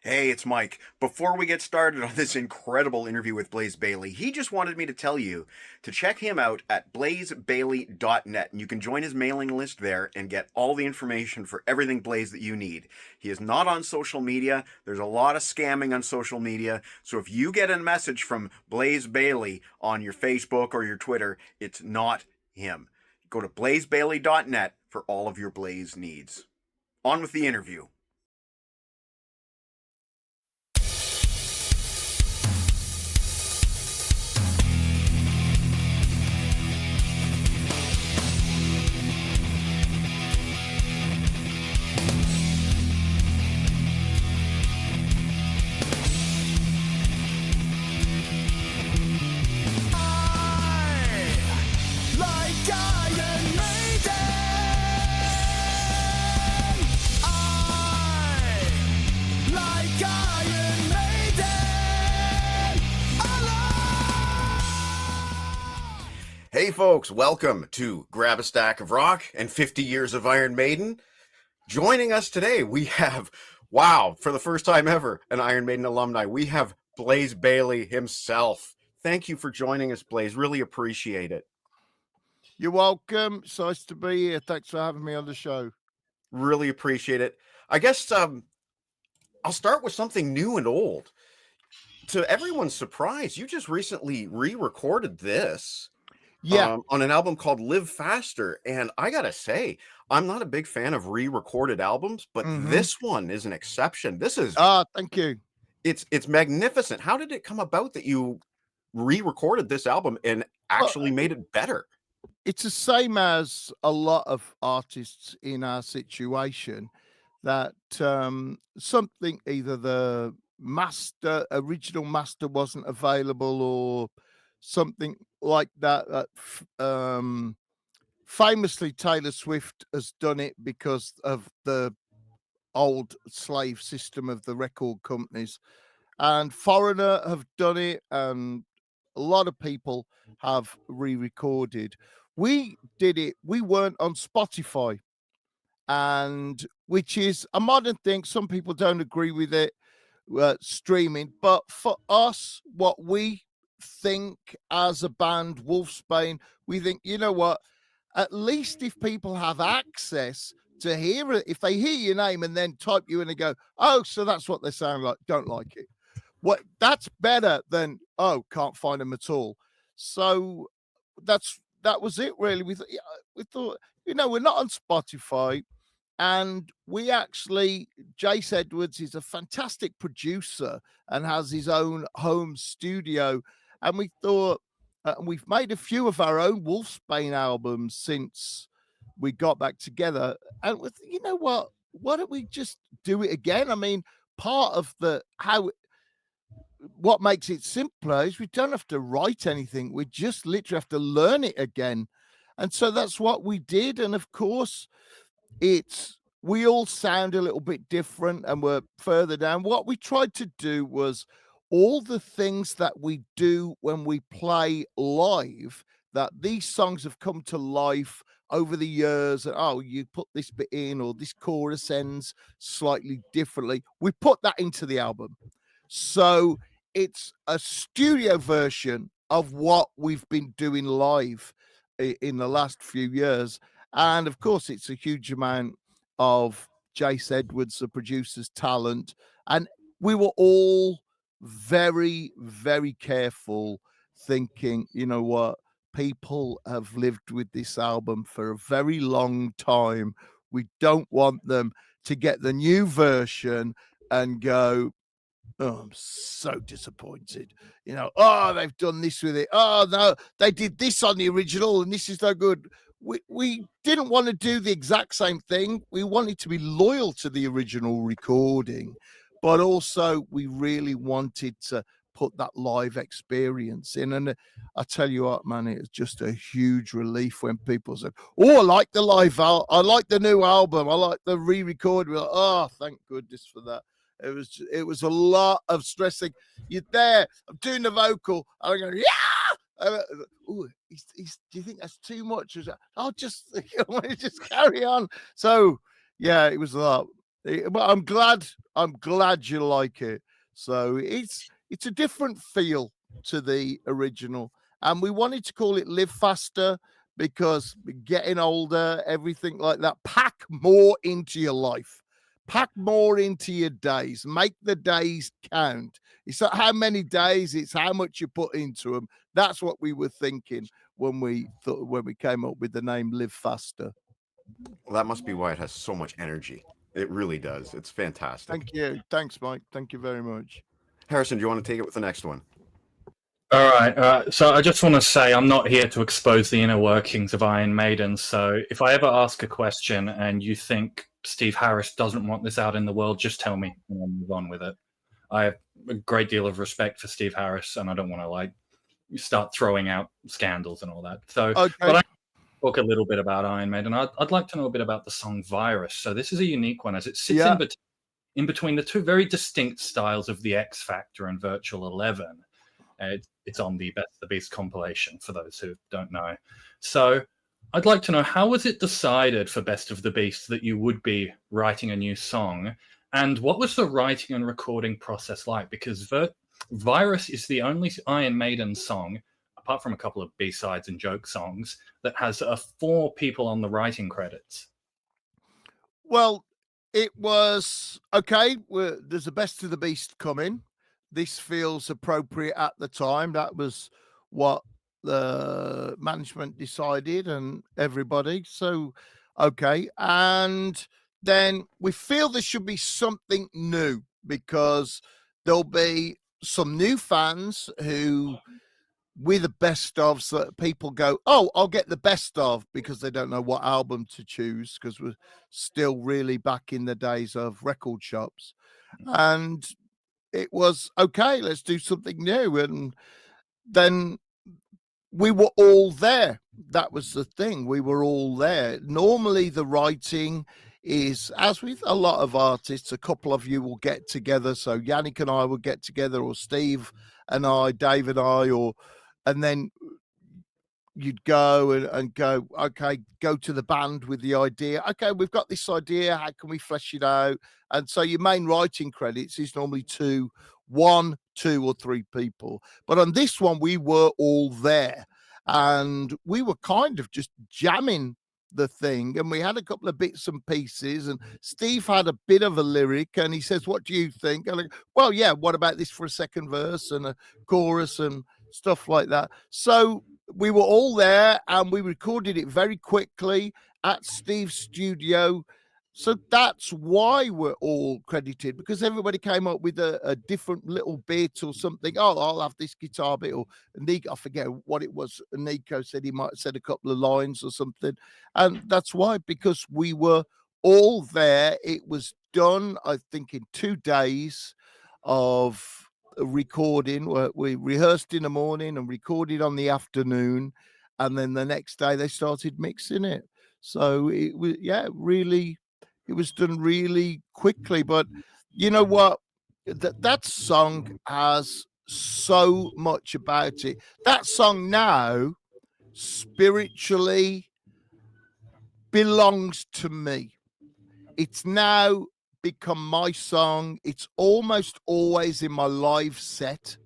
Hey, it's Mike. Before we get started on this incredible interview with Blaze Bayley, he just wanted me to tell you to check him out at blazebayley.net, and you can join his mailing list there and get all the information for everything Blaze that you need. He is not on social media. There's a lot of scamming on social media, so if you get a message from Blaze Bayley on your Facebook or your Twitter, it's not him. Go to blazebayley.net for all of your Blaze needs. On with the interview. Hey folks, welcome to Grab a Stack of Rock and 50 Years of Iron Maiden. Joining us today, we have, wow, for the first time ever, an Iron Maiden alumni. We have Blaze Bayley himself. Thank you for joining us, Blaze. Really appreciate it. You're welcome. It's nice to be here. Thanks for having me on the show. Really appreciate it. I guess I'll start with something new and old. To everyone's surprise, you just recently re-recorded this. Yeah. On an album called Live Faster. And I gotta say, I'm not a big fan of re-recorded albums, but this one is an exception. This is thank you. It's magnificent. How did it come about that you re-recorded this album and actually made it better? It's the same as a lot of artists in our situation that something, either the original master wasn't available or something like that. Famously, Taylor Swift has done it because of the old slave system of the record companies, and Foreigner have done it, and a lot of people have re-recorded. We did it. We weren't on Spotify, and which is a modern thing. Some people don't agree with it, streaming, but for us, what we think as a band, Wolfsbane, we think, you know what? At least if people have access to hear it, if they hear your name and then type you in and go, oh, so that's what they sound like, don't like it. What that's better than, oh, can't find them at all. So that was it really. We thought, we're not on Spotify, and we actually, Jace Edwards is a fantastic producer and has his own home studio, and we thought, we've made a few of our own Wolfsbane albums since we got back together, and with, you know what don't we just do it again? I mean, part of what makes it simpler is we don't have to write anything. We just literally have to learn it again. And so that's what we did. And of course, we all sound a little bit different and we're further down. What we tried to do was all the things that we do when we play live, that these songs have come to life over the years. And, oh, you put this bit in, or this chorus ends slightly differently. We put that into the album. So it's a studio version of what we've been doing live in the last few years. And of course, it's a huge amount of Jace Edwards, the producer's talent. And we were all very, very careful, thinking, you know what? People have lived with this album for a very long time. We don't want them to get the new version and go, oh, I'm so disappointed. Oh, they've done this with it. Oh, no, they did this on the original and this is no good. We didn't want to do the exact same thing. We wanted to be loyal to the original recording, but also we really wanted to put that live experience in. And I tell you what, man, it's just a huge relief when people said, oh, I like the live I like the new album. I like the re-record. We're like, oh, thank goodness for that. It was a lot of stressing. You're there. I'm doing the vocal. I'm going, yeah. Do you think that's too much? I'll just carry on. So yeah, it was a lot. But I'm glad you like it. So it's a different feel to the original, and we wanted to call it Live Faster because getting older, everything like that. Pack more into your life, pack more into your days, make the days count. It's not how many days, it's how much you put into them. That's what we were thinking when we came up with the name Live Faster. Well, that must be why it has so much energy. It really does. It's fantastic. Thank you. Thanks, Mike. Thank you very much. Harrison, do you want to take it with the next one? All right. So I just want to say I'm not here to expose the inner workings of Iron Maiden. So if I ever ask a question and you think Steve Harris doesn't want this out in the world, just tell me and I'll move on with it. I have a great deal of respect for Steve Harris, and I don't want to like start throwing out scandals and all that. So, Okay. but I talk a little bit about Iron Maiden. I'd like to know a bit about the song Virus. So this is a unique one as it sits in between the two very distinct styles of the X Factor and Virtual 11. It's on the Best of the Beast compilation for those who don't know. So I'd like to know, how was it decided for Best of the Beast that you would be writing a new song? And what was the writing and recording process like? Because Virus is the only Iron Maiden song, apart from a couple of B-sides and joke songs, that has 4 people on the writing credits. Well, it was okay. There's a Best of the Beast coming. This feels appropriate at the time. That was what the management decided and everybody. So, okay. And then we feel there should be something new because there'll be some new fans who we're the best of, so that people go, oh, I'll get the best of, because they don't know what album to choose because we're still really back in the days of record shops. And it was okay, let's do something new. And then we were all there. That was the thing. We were all there. Normally, the writing is, as with a lot of artists, a couple of you will get together. So Yannick and I will get together, or Steve and I, Dave and I, and then you'd go and go, okay, go to the band with the idea. Okay, we've got this idea. How can we flesh it out? And so your main writing credits is normally 1, 2, or 3 people. But on this one, we were all there and we were kind of just jamming the thing. And we had a couple of bits and pieces. And Steve had a bit of a lyric and he says, what do you think? And I go, well, yeah, what about this for a second verse and a chorus and stuff like that? So we were all there and we recorded it very quickly at Steve's studio. So that's why we're all credited, because everybody came up with a different little bit or something. Oh, I'll have this guitar bit, or Nico, I forget what it was. Nico said he might have said a couple of lines or something. And that's why, because we were all there. It was done, I think, in 2 days of recording. We rehearsed in the morning and recorded on the afternoon, and then the next day they started mixing it. So it was, really, it was done really quickly. But you know what, that song has so much about it. That song now spiritually belongs to me. It's now become my song. It's almost always in my live set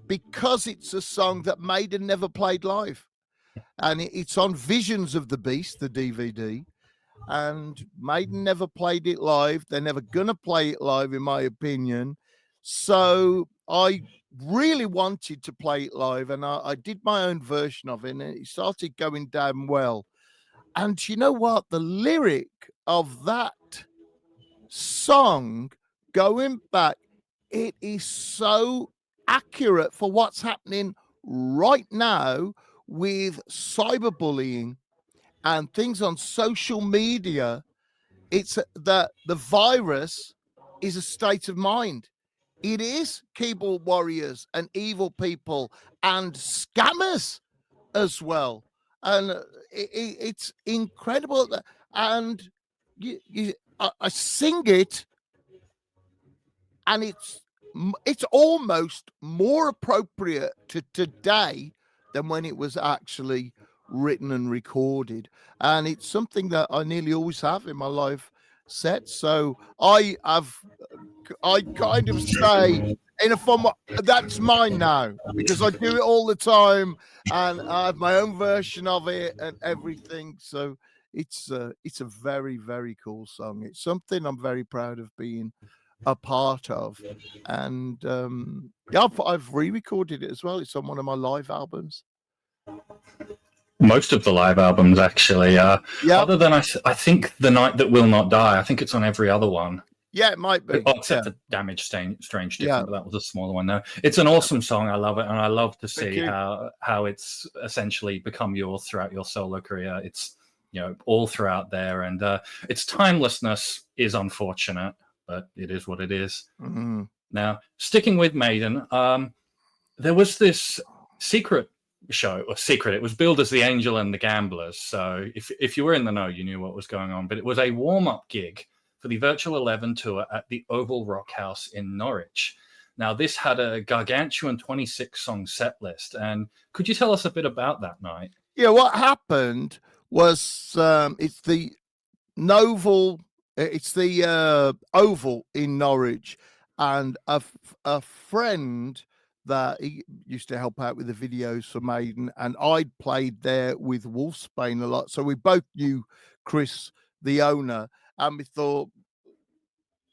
because it's a song that Maiden never played live. And it's on Visions of the Beast, the DVD. And Maiden never played it live. They're never going to play it live, in my opinion. So I really wanted to play it live. And I did my own version of it. And it started going down well. And you know what? The lyric of that song, going back, it is so accurate for what's happening right now with cyberbullying and things on social media. It's that the virus is a state of mind. It is keyboard warriors and evil people and scammers as well. And it's incredible. And I sing it, and it's almost more appropriate to today than when it was actually written and recorded. And it's something that I nearly always have in my life set. So I kind of say in a form that's mine now because I do it all the time and I have my own version of it and everything. So it's a very, very cool song. It's something I'm very proud of being a part of. And yeah, I've re-recorded it as well. It's on one of my live albums. Most of the live albums, actually. Yeah. Other than I think The Night That Will Not Die. I think it's on every other one. Yeah, it might be. Except for Damaged Strange Different, but that was a smaller one. No, it's an awesome song. I love it, and I love to see how it's essentially become yours throughout your solo career. It's all throughout there, and its timelessness is unfortunate, but it is what it is. Mm-hmm. Now, sticking with Maiden, there was this secret show, or secret. It was billed as The Angel and the Gamblers. So if you were in the know, you knew what was going on. But it was a warm-up gig for the Virtual 11 tour at the Oval Rock House in Norwich. Now, this had a gargantuan 26-song set list. And could you tell us a bit about that night? Yeah, what happened was it's the Oval in Norwich, and a friend that he used to help out with the videos for Maiden, and I'd played there with Wolfsbane a lot. So we both knew Chris, the owner, and we thought,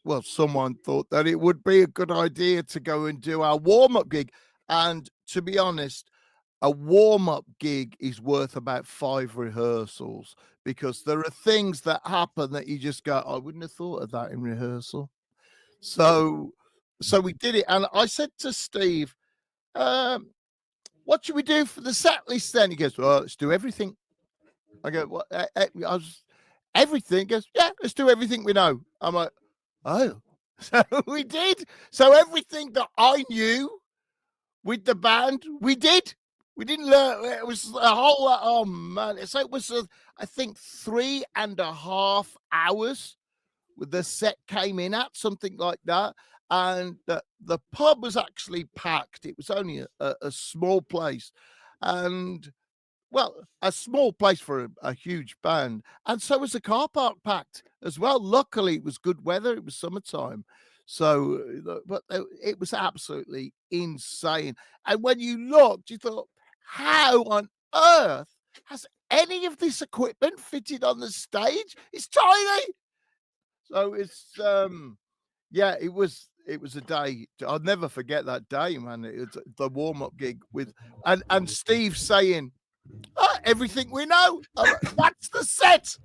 well, someone thought that it would be a good idea to go and do our warm-up gig. And to be honest, a warm-up gig is worth about 5 rehearsals because there are things that happen that you just go, I wouldn't have thought of that in rehearsal. So we did it. And I said to Steve, what should we do for the set list then? He goes, well, let's do everything. I go, what? Everything? He goes, yeah, let's do everything we know. I'm like, oh. So we did. So everything that I knew with the band, we did. We didn't learn. It was a whole lot. Oh, man. So it was, I think, 3.5 hours with the set came in at, something like that. And the pub was actually packed. It was only a small place. And, well, a small place for a huge band. And so was the car park packed as well. Luckily, it was good weather. It was summertime. So, but it was absolutely insane. And when you looked, you thought, how on earth has any of this equipment fitted on the stage? It's tiny. So it's, yeah, it was a day. I'll never forget that day, man. It was the warm-up gig with, and Steve saying, everything we know. That's the set.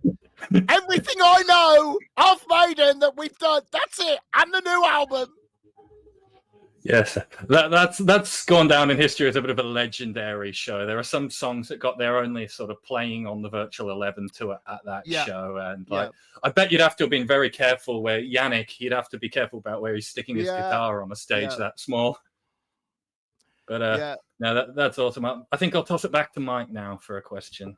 Everything I know of Maiden that we've done. That's it. And the new album. Yes, that's gone down in history as a bit of a legendary show. There are some songs that got their only sort of playing on the Virtual 11 tour at that show, and I bet you'd have to have been very careful. Where Yannick, he'd have to be careful about where he's sticking his guitar on a stage that small. But no, that's awesome. I think I'll toss it back to Mike now for a question.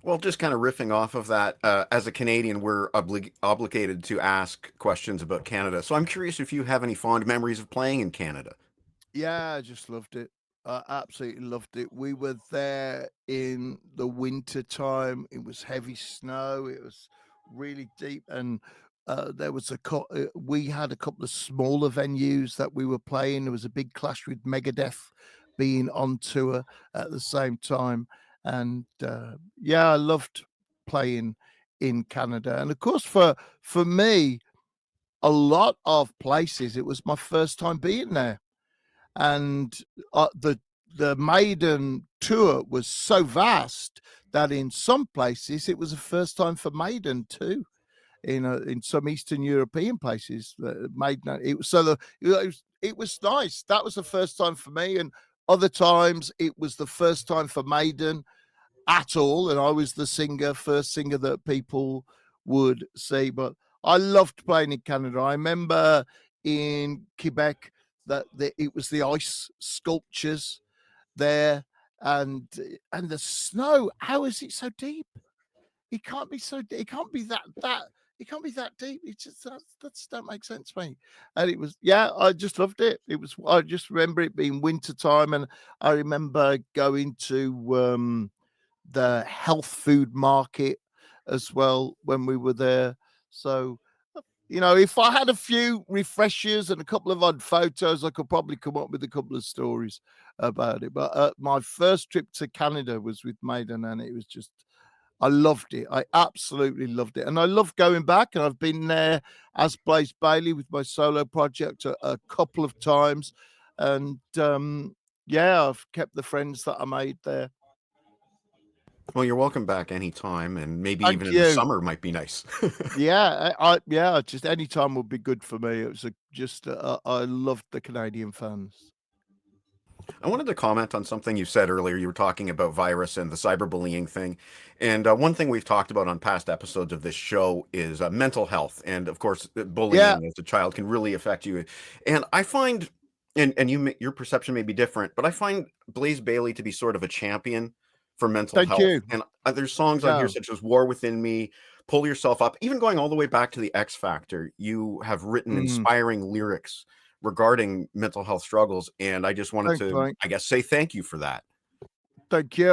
Well, just kind of riffing off of that, as a Canadian, we're obligated to ask questions about Canada. So I'm curious if you have any fond memories of playing in Canada. Yeah, I just loved it. I absolutely loved it. We were there in the winter time. It was heavy snow. It was really deep. And there was we had a couple of smaller venues that we were playing. There was a big clash with Megadeth being on tour at the same time. And I loved playing in Canada. And of course, for me, a lot of places, it was my first time being there. And the Maiden tour was so vast that in some places it was the first time for Maiden too. In some Eastern European places, Maiden. It was nice. That was the first time for me, and other times it was the first time for Maiden at all, and I was the first singer that people would see. But I loved playing in Canada. I remember in Quebec that it was the ice sculptures there, and the snow. How is it so deep? It can't be so. It can't be that. It can't be that deep. It just that don't make sense to me. And it was, I just loved it. It was. I just remember it being winter time, and I remember going to the health food market as well when we were there. So if I had a few refreshers and a couple of odd photos, I could probably come up with a couple of stories about it. But my first trip to Canada was with Maiden, and it was just, I loved it. I absolutely loved it. And I love going back. And I've been there as Blaze Bayley with my solo project a couple of times. And yeah, I've kept the friends that I made there. Well, you're welcome back anytime, and maybe Thank even in the you. summer might be nice. Yeah, just any time would be good for me. It was I loved the Canadian fans. I wanted to comment on something you said earlier. You were talking about virus and the cyberbullying thing. And one thing we've talked about on past episodes of this show is mental health. And of course, Yeah, bullying as a child can really affect you. And I find, your perception may be different, but I find Blaze Bayley to be sort of a champion for mental thank health. you. And there's songs on here Yeah. such as War Within Me, Pull Yourself Up, even going all the way back to the X Factor. You have written Mm, inspiring lyrics regarding mental health struggles, and I just wanted thanks, to, mate. I guess, say thank you for that. Thank you.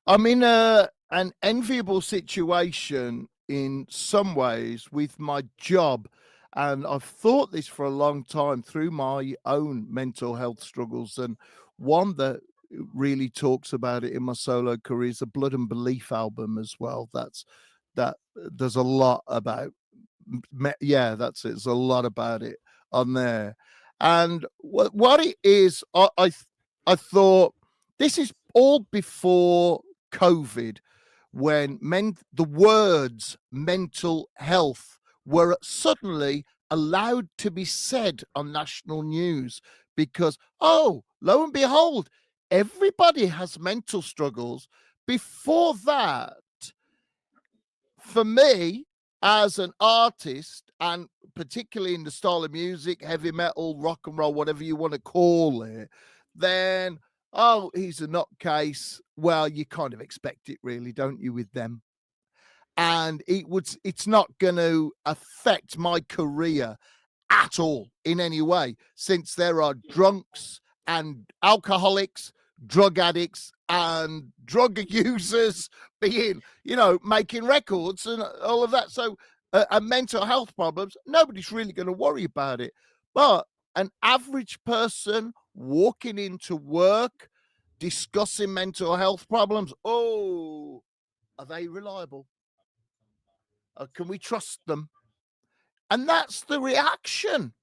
I'm in an enviable situation in some ways with my job, and I've thought this for a long time through my own mental health struggles. And one that really talks about it in my solo career is the Blood and Belief album as well. That there's a lot about. Yeah, that's it. There's a lot about it on there, and what it is, I thought this is all before COVID, when the words mental health were suddenly allowed to be said on national news, because, oh, lo and behold, everybody has mental struggles. Before that, for me, as an artist, and particularly in the style of music, heavy metal, rock and roll, whatever you want to call it, then, oh, he's a nutcase. Well, you kind of expect it, really, don't you, with them? And it's not going to affect my career at all in any way, since there are drunks and alcoholics, drug addicts, and drug users being, making records and all of that. So, and mental health problems, nobody's really going to worry about it. But an average person walking into work discussing mental health problems, oh, are they reliable? Can we trust them? And that's the reaction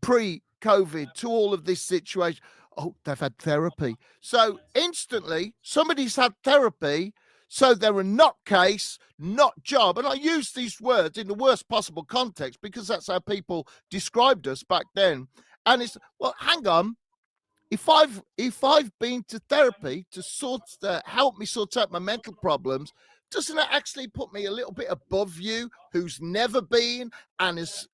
pre-COVID to all of this situation. Oh, they've had therapy. So instantly, somebody's had therapy, so they're a nutcase, not job. And I use these words in the worst possible context because that's how people described us back then. And it's, well, hang on. If I've been to therapy to help me sort out my mental problems, doesn't that actually put me a little bit above you, who's never been and is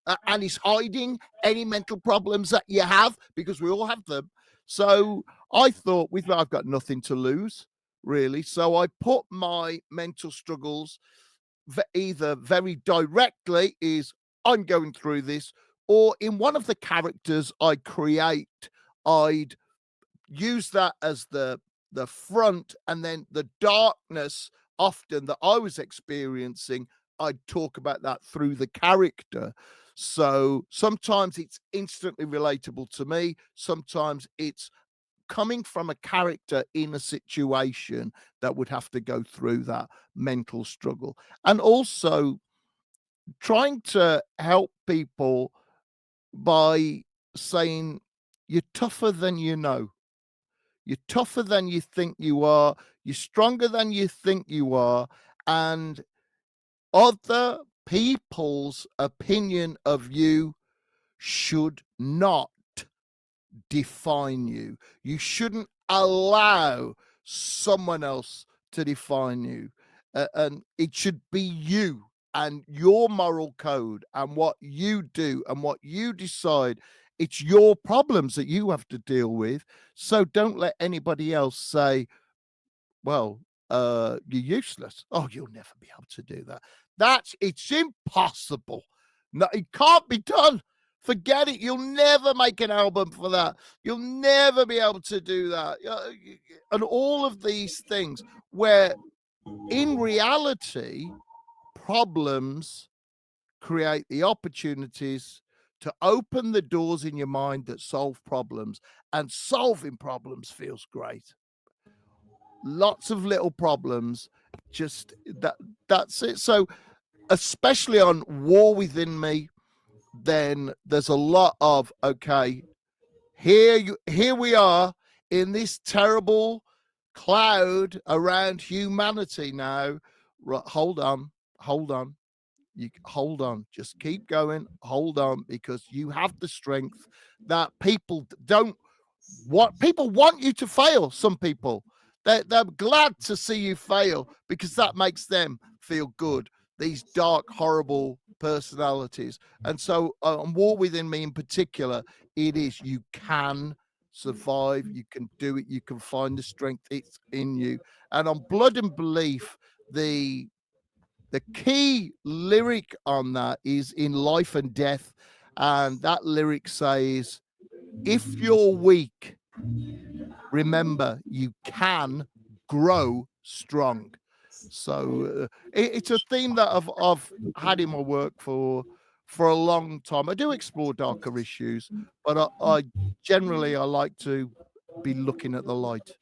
hiding any mental problems that you have, because we all have them? So I thought, I've got nothing to lose, really. So I put my mental struggles either very directly is, I'm going through this, or in one of the characters I create, I'd use that as the front, and then the darkness often that I was experiencing, I'd talk about that through the character. So sometimes it's instantly relatable to me, sometimes it's coming from a character in a situation that would have to go through that mental struggle, and also trying to help people by saying, you're tougher than you know. You're tougher than you think you are. You're stronger than you think you are. And other people's opinion of you should not define you. You shouldn't allow someone else to define you. And it should be you and your moral code and what you do and what you decide. It's your problems that you have to deal with. So don't let anybody else say, well, you're useless. Oh, you'll never be able to do that. It's impossible. No, it can't be done. Forget it. You'll never make an album for that. You'll never be able to do that. And all of these things, where in reality, problems create the opportunities to open the doors in your mind that solve problems, and solving problems feels great. Lots of little problems, just that's it. So especially on War Within Me, then there's a lot of, okay, here we are in this terrible cloud around humanity now. Right, hold on, you hold on, just keep going, hold on, because you have the strength that people don't want. People want you to fail. Some people, they're glad to see you fail because that makes them feel good, these dark, horrible personalities. And so on War Within Me in particular, it is, you can survive, you can do it, you can find the strength, it's in you. And on Blood and Belief, the key lyric on that is in Life and Death, and that lyric says, if you're weak, remember you can grow strong. So it's a theme that I've had in my work for a long time. I do explore darker issues, but I generally I like to be looking at the light.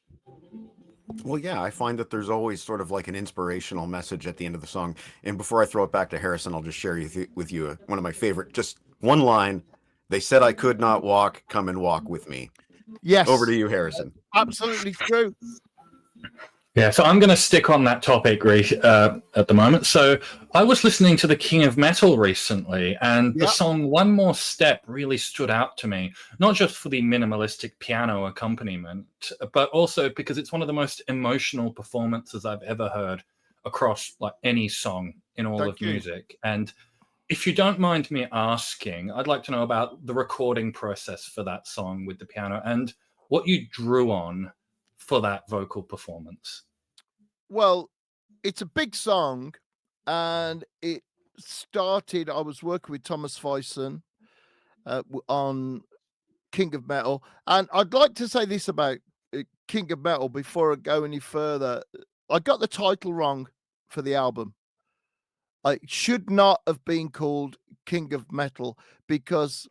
Well, yeah, I find that there's always sort of like an inspirational message at the end of the song. And before I throw it back to Harrison, I'll just share with you one of my favorite, just one line. They said I could not walk, come and walk with me. Yes. Over to you, Harrison. Absolutely true. Yeah, so I'm going to stick on that topic at the moment. So I was listening to the King of Metal recently, and the song One More Step really stood out to me, not just for the minimalistic piano accompaniment, but also because it's one of the most emotional performances I've ever heard across like any song in all of music. And if you don't mind me asking, I'd like to know about the recording process for that song with the piano and what you drew on for that vocal performance. Well, it's a big song, and it started, I was working with Thomas Fison on King of Metal, and I'd like to say this about King of Metal before I go any further. I got the title wrong for the album. It should not have been called King of Metal, because,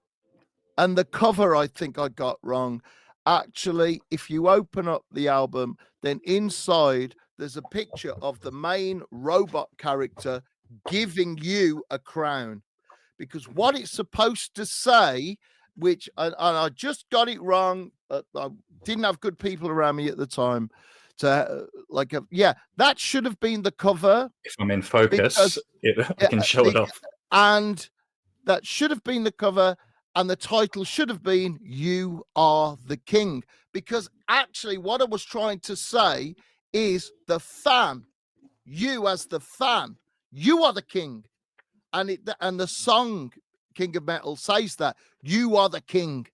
and the cover I think I got wrong. Actually, if you open up the album, then inside there's a picture of the main robot character giving you a crown, because what it's supposed to say, which and I just got it wrong. I didn't have good people around me at the time to that should have been the cover. If I'm in focus, I can show it off. And that should have been the cover. And the title should have been You Are the King, because actually what I was trying to say is the fan, you as the fan, you are the king. And the song King of Metal says that you are the king.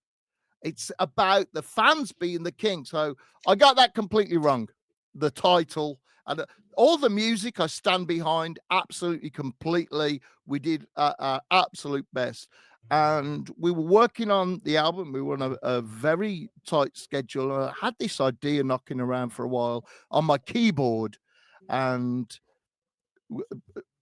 It's about the fans being the king. So I got that completely wrong. The title and all the music I stand behind absolutely, completely. We did our absolute best. And we were working on the album. We were on a very tight schedule. I had this idea knocking around for a while on my keyboard, and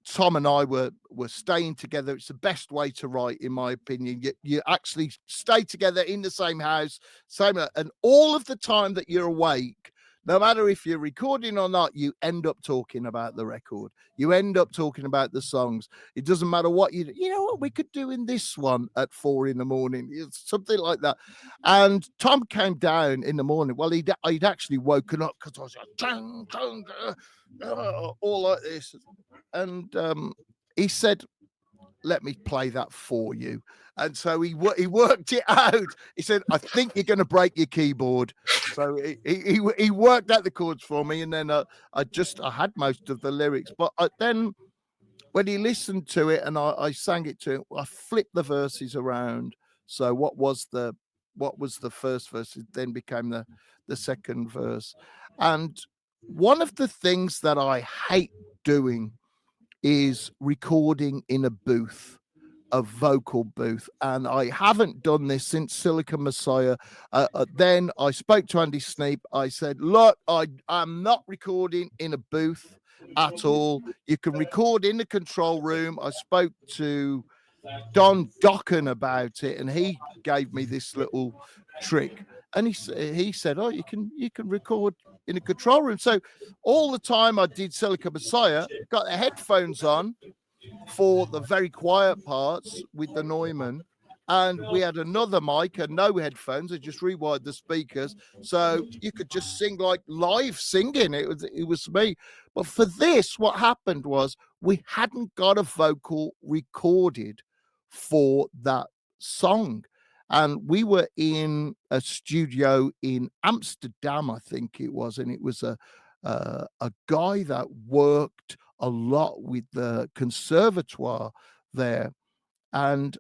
Tom and I were staying together. It's the best way to write, in my opinion. You actually stay together in the same house, and all of the time that you're awake, no matter if you're recording or not, you end up talking about the record. You end up talking about the songs. It doesn't matter what you know what we could do in this one at 4 a.m. It's something like that. And Tom came down in the morning. Well, he'd actually woken up because I was like, dang, dang, all like this. And he said, let me play that for you. And so he worked it out. He said, I think you're going to break your keyboard. So he worked out the chords for me. And then I had most of the lyrics. But then when he listened to it and I sang it to him, I flipped the verses around. So what was the first verse? It then became the second verse. And one of the things that I hate doing is recording in a booth, a vocal booth. And I haven't done this since Silicon Messiah. Then I spoke to Andy Sneap. I said, look, I'm not recording in a booth. at all. You can record in the control room. I spoke to Don Dokken about it, and he gave me this little trick. And he said, "Oh, you can record in a control room." So all the time I did Silica Messiah, got the headphones on for the very quiet parts with the Neumann, and we had another mic and no headphones. I just rewired the speakers, so you could just sing like live singing. It was me. But for this, what happened was we hadn't got a vocal recorded for that song. And we were in a studio in Amsterdam, I think it was, and it was a guy that worked a lot with the conservatoire there, and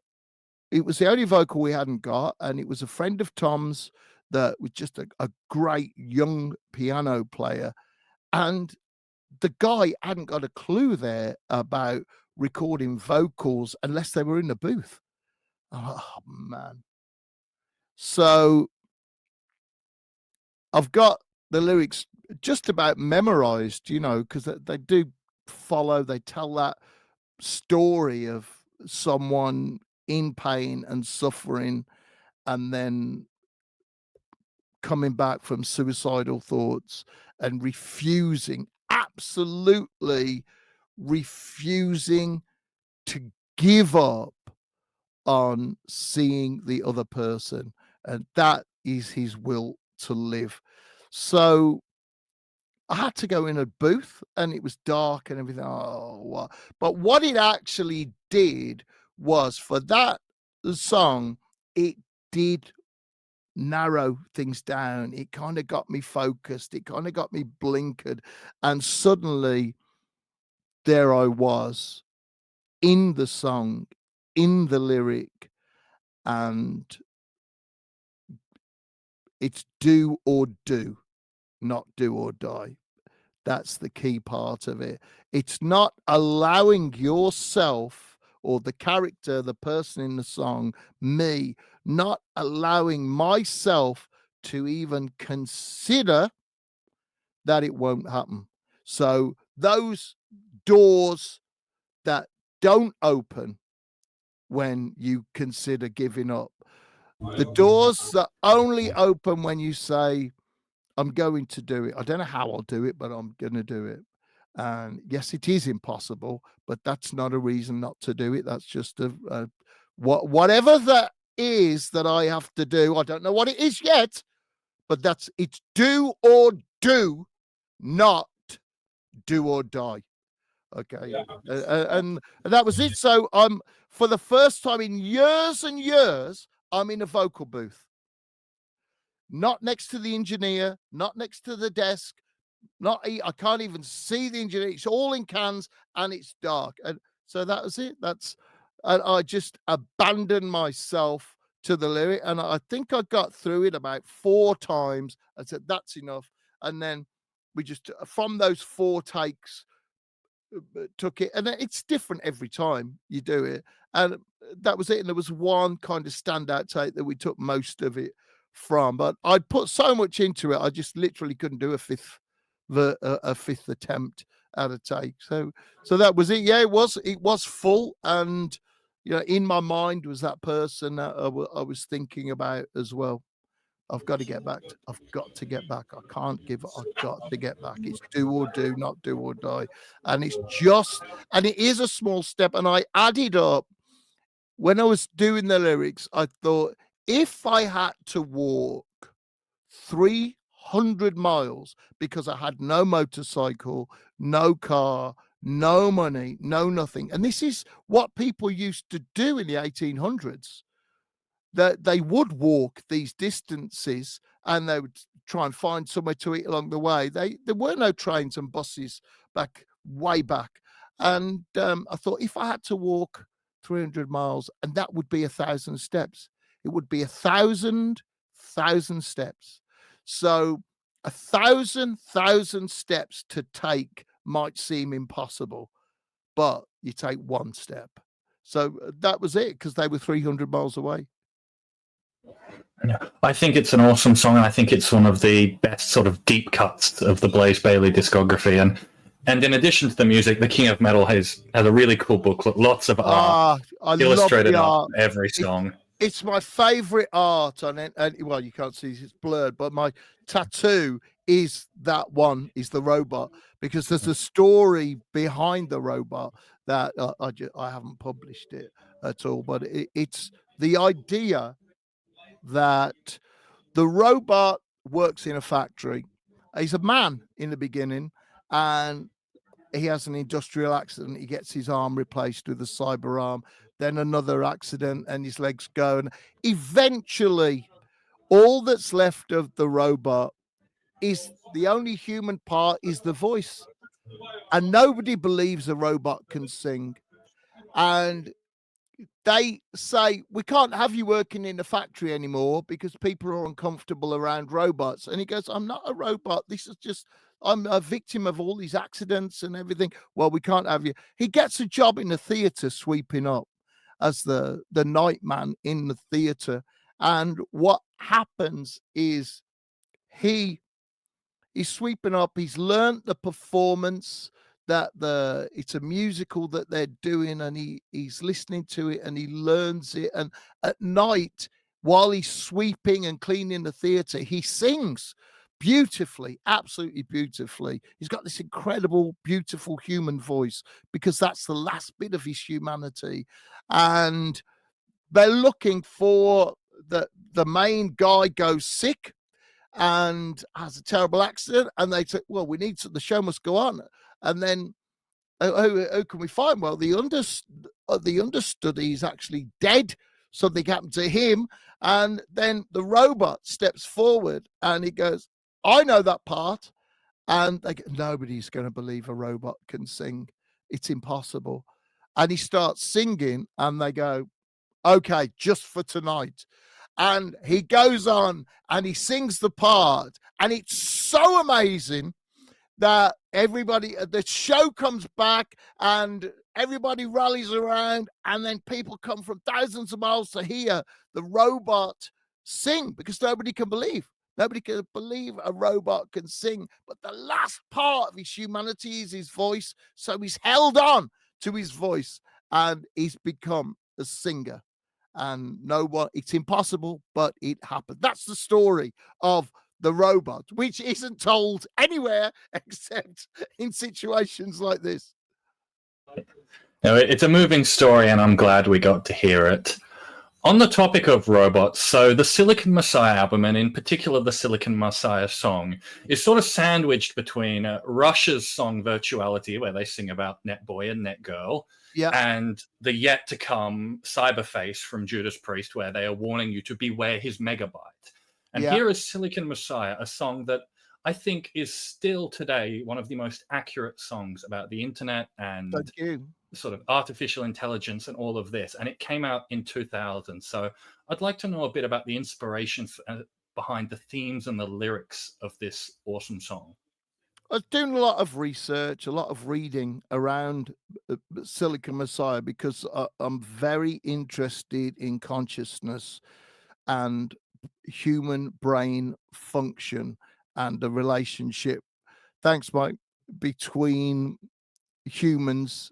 it was the only vocal we hadn't got, and it was a friend of Tom's that was just a great young piano player, and the guy hadn't got a clue there about recording vocals unless they were in the booth. Oh man. So I've got the lyrics just about memorized, because they do follow, they tell that story of someone in pain and suffering and then coming back from suicidal thoughts and absolutely refusing to give up on seeing the other person, and that is his will to live. So I had to go in a booth, and it was dark and everything. Oh, what? But what it actually did was, for that song, it did narrow things down. It kind of got me focused. It kind of got me blinkered, and suddenly there I was in the song, in the lyric, and it's do or do, not do or die. That's the key part of it. It's not allowing yourself or the character, the person in the song, me, not allowing myself to even consider that it won't happen. So those doors that don't open when you consider giving up, the doors that only open when you say, I'm going to do it. I don't know how I'll do it, but I'm going to do it. And yes, it is impossible, but that's not a reason not to do it. That's just whatever that is that I have to do. I don't know what it is yet, but it's do or do, not do or die. Okay. Yeah. And that was it. So for the first time in years and years, I'm in a vocal booth. Not next to the engineer, not next to the desk, I can't even see the engineer. It's all in cans and it's dark. And so that was it. And I just abandoned myself to the lyric. And I think I got through it about 4 times. I said, that's enough. And then we just, from those 4 takes, took it. And it's different every time you do it. And that was it. And there was one kind of standout take that we took most of it from, but I'd put so much into it, I just literally couldn't do a fifth attempt at a take. So that was it. Yeah, it was full, and in my mind was that person that I was thinking about as well. I've got to get back. I've got to get back. I can't give up. I've got to get back. It's do or do, not do or die. And it is a small step. And I added up when I was doing the lyrics. I thought, if I had to walk 300 miles because I had no motorcycle, no car, no money, no nothing, and this is what people used to do in the 1800s, that they would walk these distances and they would try and find somewhere to eat along the way. There were no trains and buses way back. And I thought, if I had to walk 300 miles, and that would be 1,000 steps. It would be 1,000 steps. So 1,000 steps to take might seem impossible, but you take 1 step. So that was it, because they were 300 miles away. Yeah. I think it's an awesome song, and I think it's one of the best sort of deep cuts of the Blaze Bayley discography. And And in addition to the music, the King of Metal has a really cool booklet, lots of art I love illustrated the art art. for every song. It's my favorite art on it. And well, you can't see, it's blurred, but my tattoo is that one, is the robot, because there's a story behind the robot that I haven't published it at all, but it's the idea that the robot works in a factory. He's a man in the beginning, and he has an industrial accident. He gets his arm replaced with a cyber arm, then another accident, and his legs go. And eventually, all that's left of the robot is the only human part is the voice. And nobody believes a robot can sing. And they say, we can't have you working in a factory anymore because people are uncomfortable around robots. And he goes, I'm not a robot. This is just, I'm a victim of all these accidents and everything. Well, we can't have you. He gets a job in the theater sweeping up as the night man in the theater. And what happens is he's sweeping up. He's learned the performance, that it's a musical that they're doing, and he's listening to it and he learns it. And at night, while he's sweeping and cleaning the theater, he sings beautifully, absolutely beautifully. He's got this incredible, beautiful human voice, because that's the last bit of his humanity. And they're looking for the main guy goes sick and has a terrible accident, and they say, well, we need the show must go on. And then who can we find? Well, the understudy is actually dead. Something happened to him. And then the robot steps forward and he goes, I know that part. And they go, nobody's going to believe a robot can sing. It's impossible. And he starts singing, and they go, okay, just for tonight. And he goes on and he sings the part, and it's so amazing that the show comes back and everybody rallies around, and then people come from thousands of miles to hear the robot sing, because nobody can believe a robot can sing. But the last part of his humanity is his voice. So he's held on to his voice, and he's become a singer. And it's impossible, but it happened. That's the story of the robot, which isn't told anywhere except in situations like this. No, it's a moving story, and I'm glad we got to hear it. On the topic of robots, so the Silicon Messiah album, and in particular the Silicon Messiah song, is sort of sandwiched between Rush's song Virtuality, where they sing about Netboy and Netgirl, and the yet to come Cyberface from Judas Priest, where they are warning you to beware his megabyte. And here is Silicon Messiah, a song that I think is still today one of the most accurate songs about the internet and sort of artificial intelligence and all of this. And it came out in 2000. So I'd like to know a bit about the inspiration behind the themes and the lyrics of this awesome song. I was doing a lot of research, a lot of reading around Silicon Messiah, because I'm very interested in consciousness and human brain function and the relationship, thanks Mike, between humans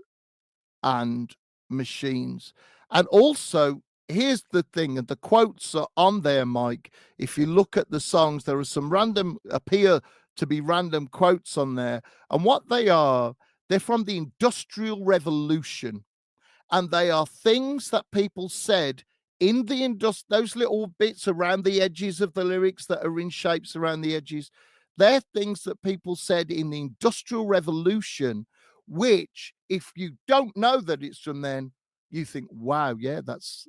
and machines. And also, here's the thing, and the quotes are on there, Mike. If you look at the songs, there are some appear to be random quotes on there. And what they are, they're from the Industrial Revolution. And they are things that people said in those little bits around the edges of the lyrics that are in shapes around the edges. They're things that people said in the Industrial Revolution, which, if you don't know that it's from then, you think, wow, yeah, that's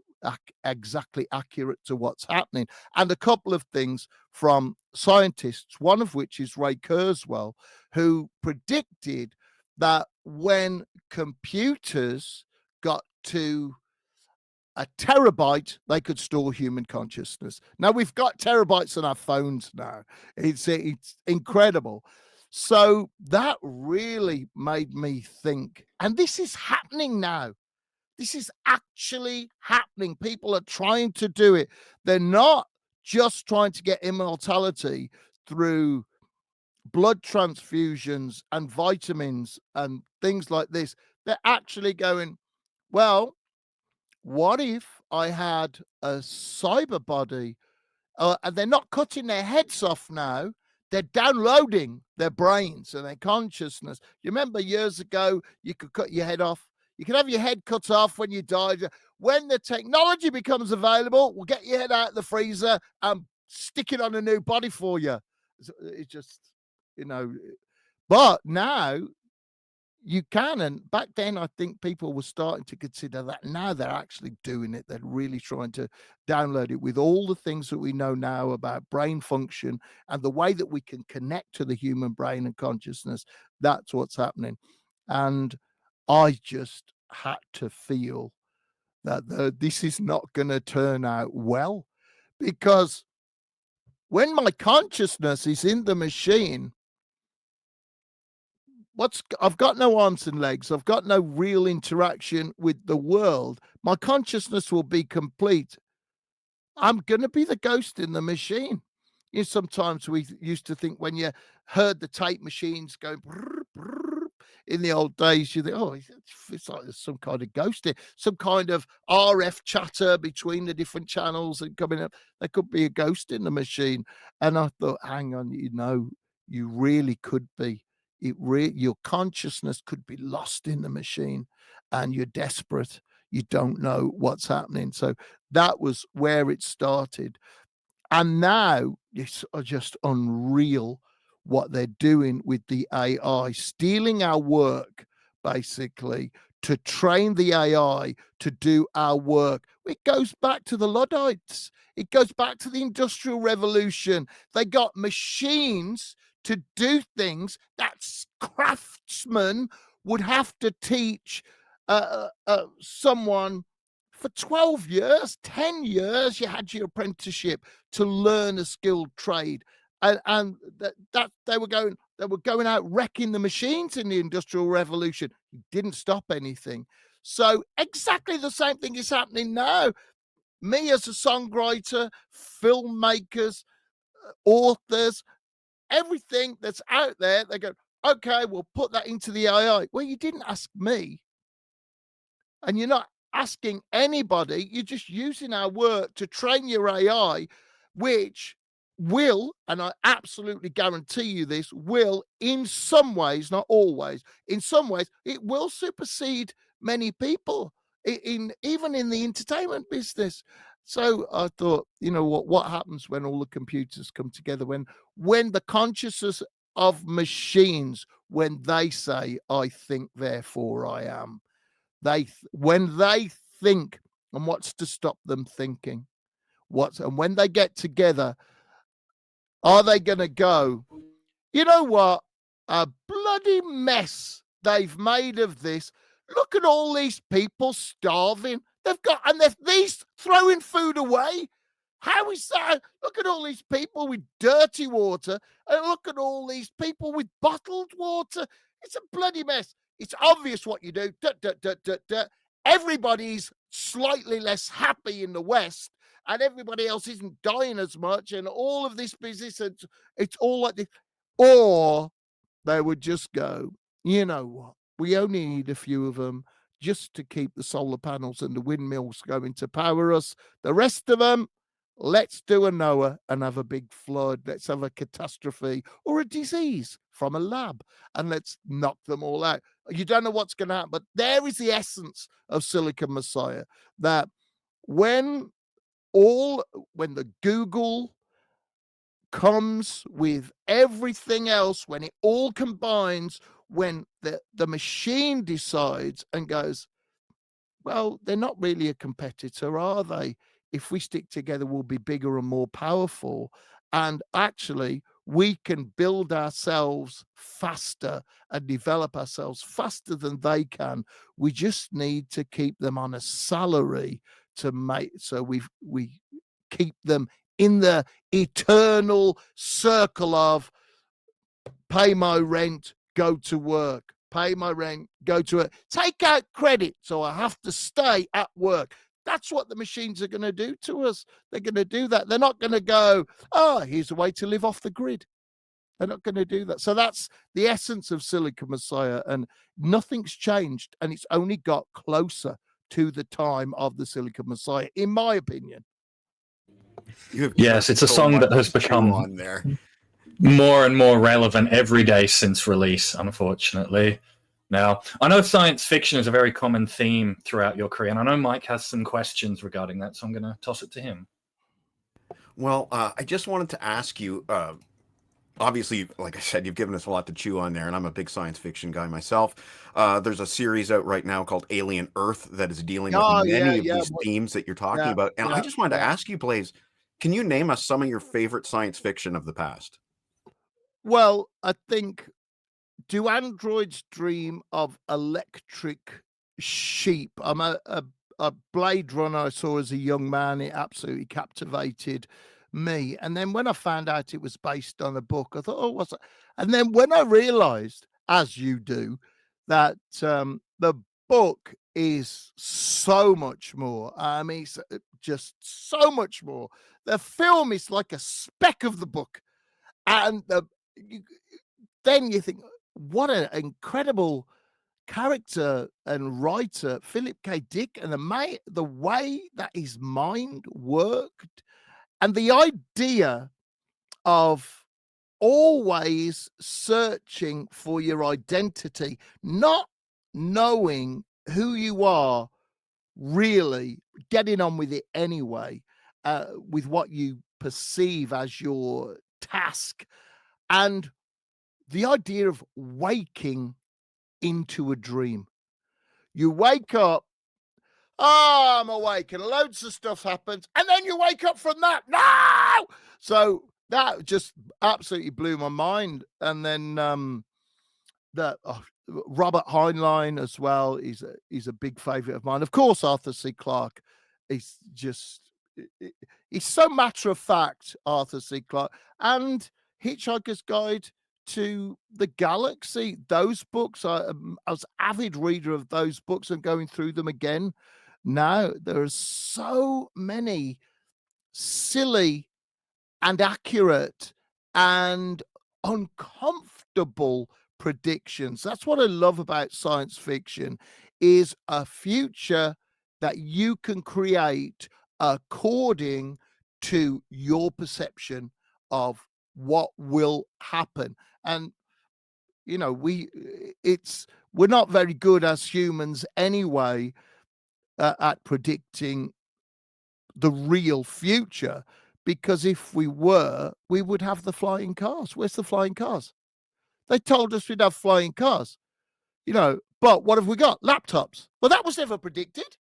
exactly accurate to what's happening. And a couple of things from scientists, one of which is Ray Kurzweil, who predicted that when computers got to a terabyte, they could store human consciousness. Now we've got terabytes on our phones now. It's incredible. So that really made me think, and this is happening now. This is actually happening. People are trying to do it. They're not just trying to get immortality through blood transfusions and vitamins and things like this, they're actually going, well, what if I had a cyber body? And they're not cutting their heads off now. They're downloading their brains and their consciousness. You remember years ago, you could cut your head off. You could have your head cut off when you died. When the technology becomes available, we'll get your head out of the freezer and stick it on a new body for you. It's just, but now you can. And back then, I think people were starting to consider that. Now they're actually doing it. They're really trying to download it with all the things that we know now about brain function and the way that we can connect to the human brain and consciousness. That's what's happening. And I just had to feel that this is not going to turn out well, because when my consciousness is in the machine, I've got no arms and legs. I've got no real interaction with the world. My consciousness will be complete. I'm going to be the ghost in the machine. Sometimes we used to think when you heard the tape machines going brrr, brrr, in the old days, you think, oh, it's like there's some kind of ghost here, some kind of RF chatter between the different channels and coming up. There could be a ghost in the machine. And I thought, hang on, you really could be. Your consciousness could be lost in the machine and you're desperate. You don't know what's happening. So that was where it started. And now it's just unreal what they're doing with the AI, stealing our work, basically, to train the AI to do our work. It goes back to the Luddites. It goes back to the Industrial Revolution. They got machines to do things that craftsmen would have to teach someone for 12 years, 10 years. You had your apprenticeship to learn a skilled trade. And that they were going out wrecking the machines in the Industrial Revolution. It didn't stop anything. So exactly the same thing is happening now. Me as a songwriter, filmmakers, authors, everything that's out there, they go, okay, we'll put that into the AI. Well, you didn't ask me. And you're not asking anybody. You're just using our work to train your AI, which will, and I absolutely guarantee you this, will in some ways, not always, in some ways, it will supersede many people, even in the entertainment business. So I thought, what happens when all the computers come together, when the consciousness of machines, when they say, I think, therefore I am. When they think, and what's to stop them thinking? And when they get together, are they going to go, you know what? A bloody mess they've made of this. Look at all these people starving. And these throwing food away. How is that? Look at all these people with dirty water, and look at all these people with bottled water. It's a bloody mess. It's obvious what you do. Everybody's slightly less happy in the West, and everybody else isn't dying as much, and all of this business, it's all like this. Or they would just go, you know what? We only need a few of them just to keep the solar panels and the windmills going to power us. The rest of them, let's do a Noah and have a big flood. Let's have a catastrophe or a disease from a lab, and let's knock them all out. You don't know what's going to happen, but there is the essence of Silicon Messiah, that when the Google comes with everything else, when it all combines, when the machine decides and goes, well, they're not really a competitor, are they? If we stick together, we'll be bigger and more powerful. And actually, we can build ourselves faster and develop ourselves faster than they can. We just need to keep them on a salary so we keep them in the eternal circle of pay my rent, go to work. Pay my rent, go to it. Take out credit, so I have to stay at work. That's what the machines are going to do to us. They're going to do that. They're not going to go, here's a way to live off the grid. They're not going to do that. So that's the essence of Silicon Messiah, and nothing's changed, and it's only got closer to the time of the Silicon Messiah, in my opinion. Yes, it's a so song much that has to chew become on there. more and more relevant every day since release, unfortunately. Now, I know science fiction is a very common theme throughout your career, and I know Mike has some questions regarding that, so I'm going to toss it to him. Well, I just wanted to ask you, obviously, like I said, you've given us a lot to chew on there, and I'm a big science fiction guy myself. There's a series out right now called Alien Earth that is dealing with many of these themes that you're talking about. And I just wanted to ask you, Blaze, can you name us some of your favorite science fiction of the past? Well, I think, do androids dream of electric sheep? I'm a Blade Runner I saw as a young man. It absolutely captivated me. And then when I found out it was based on a book, I thought, oh, what's that? And then when I realized, as you do, that the book is so much more. I mean, it's just so much more. The film is like a speck of the book. And then you think, what an incredible character and writer Philip K. Dick, and the way that his mind worked, and the idea of always searching for your identity, not knowing who you are, really getting on with it anyway, with what you perceive as your task, and the idea of waking into a dream. You wake up, oh, I'm awake, and loads of stuff happens, and then you wake up from that. No! So that just absolutely blew my mind. And then Robert Heinlein as well. He's a big favorite of mine. Of course, Arthur C. Clarke. He's so matter of fact, Arthur C. Clarke, and Hitchhiker's Guide to the Galaxy. Those books, I was avid reader of those books and going through them again. Now there are so many silly and accurate and uncomfortable predictions. That's what I love about science fiction, is a future that you can create according to your perception of what will happen. And you know, we're not very good as humans anyway at predicting the real future, because if we were, we would have the flying cars. Where's the flying cars? They told us we'd have flying cars, but what have we got? Laptops. Well, that was never predicted.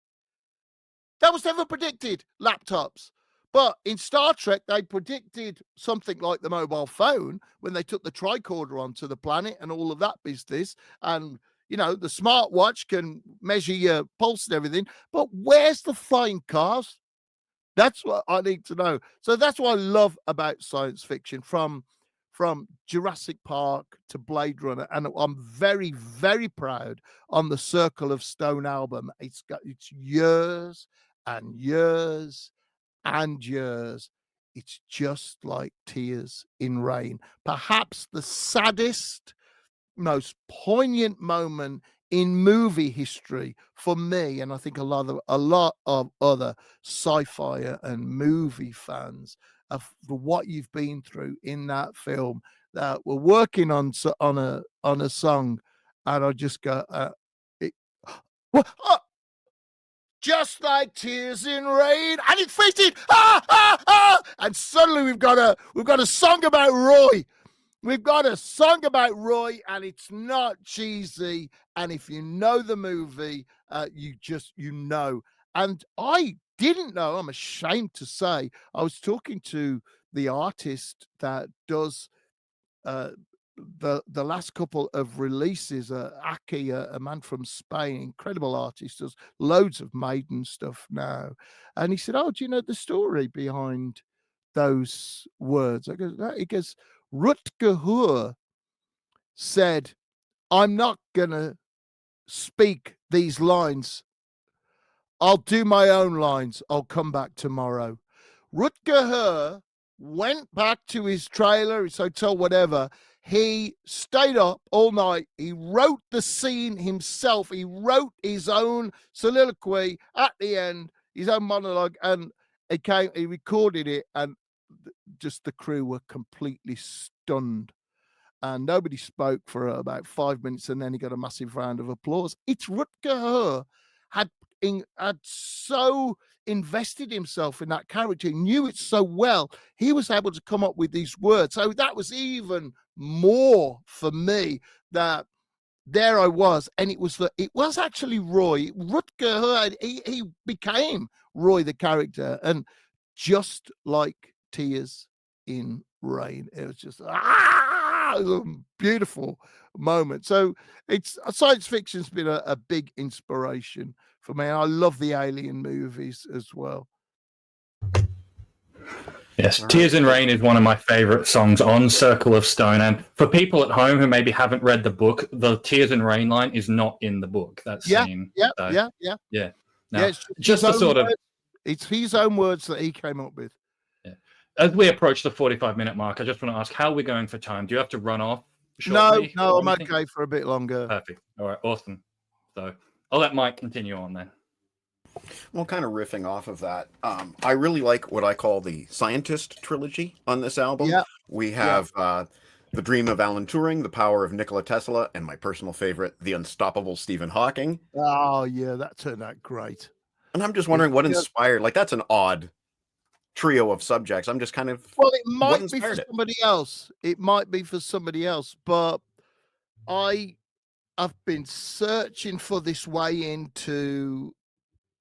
Laptops. But in Star Trek, they predicted something like the mobile phone when they took the tricorder onto the planet and all of that business. And, the smartwatch can measure your pulse and everything. But where's the flying cars? That's what I need to know. So that's what I love about science fiction, from Jurassic Park to Blade Runner. And I'm very, very proud on the Circle of Stone album. It's years and years and years. It's just like tears in rain. Perhaps the saddest, most poignant moment in movie history for me, and I think a lot of other sci-fi and movie fans, of what you've been through in that film. That we're working on a song, and I just go, just like tears in rain, and it fitted, and suddenly we've got a song about Roy. We've got a song about Roy, and it's not cheesy. And if you know the movie, you know. And I didn't know, I'm ashamed to say, I was talking to the artist that does the last couple of releases, Aki, a man from Spain, incredible artist, does loads of Maiden stuff now. And he said, oh, do you know the story behind those words? I go, no. He goes, Rutger Hauer said, I'm not going to speak these lines. I'll do my own lines. I'll come back tomorrow. Rutger Hauer went back to his trailer, his hotel, whatever. He stayed up all night. He wrote the scene himself. He wrote his own soliloquy at the end, his own monologue, and he recorded it, and just the crew were completely stunned. And nobody spoke for about 5 minutes, and then he got a massive round of applause. It's Rutger Hauer had so invested himself in that character, he knew it so well, he was able to come up with these words. So that was even more for me, that there I was, and it was actually Roy Rutger Hauer. He became Roy the character, and just like Tears in Rain, it was just it was a beautiful moment. So it's science fiction's been a big inspiration for me. I love the Alien movies as well. Yes, Tears in Rain is one of my favorite songs on Circle of Stone. And for people at home who maybe haven't read the book, the Tears in Rain line is not in the book. That scene. Yeah. Now, just the sort of, it's his own words that he came up with. Yeah. As we approach the 45-minute mark, I just want to ask, how are we going for time? Do you have to run off shortly? No, I'm okay for a bit longer. Perfect. All right, awesome. So I'll let Mike continue on then. Well, kind of riffing off of that, I really like what I call the scientist trilogy on this album. Yeah. We have The Dream of Alan Turing, The Power of Nikola Tesla, and my personal favorite, The Unstoppable Stephen Hawking. Oh, yeah, that turned out great. And I'm just wondering what inspired, like, that's an odd trio of subjects. I'm just kind of, well, it might be for somebody else. It might be for somebody else, but I've been searching for this way into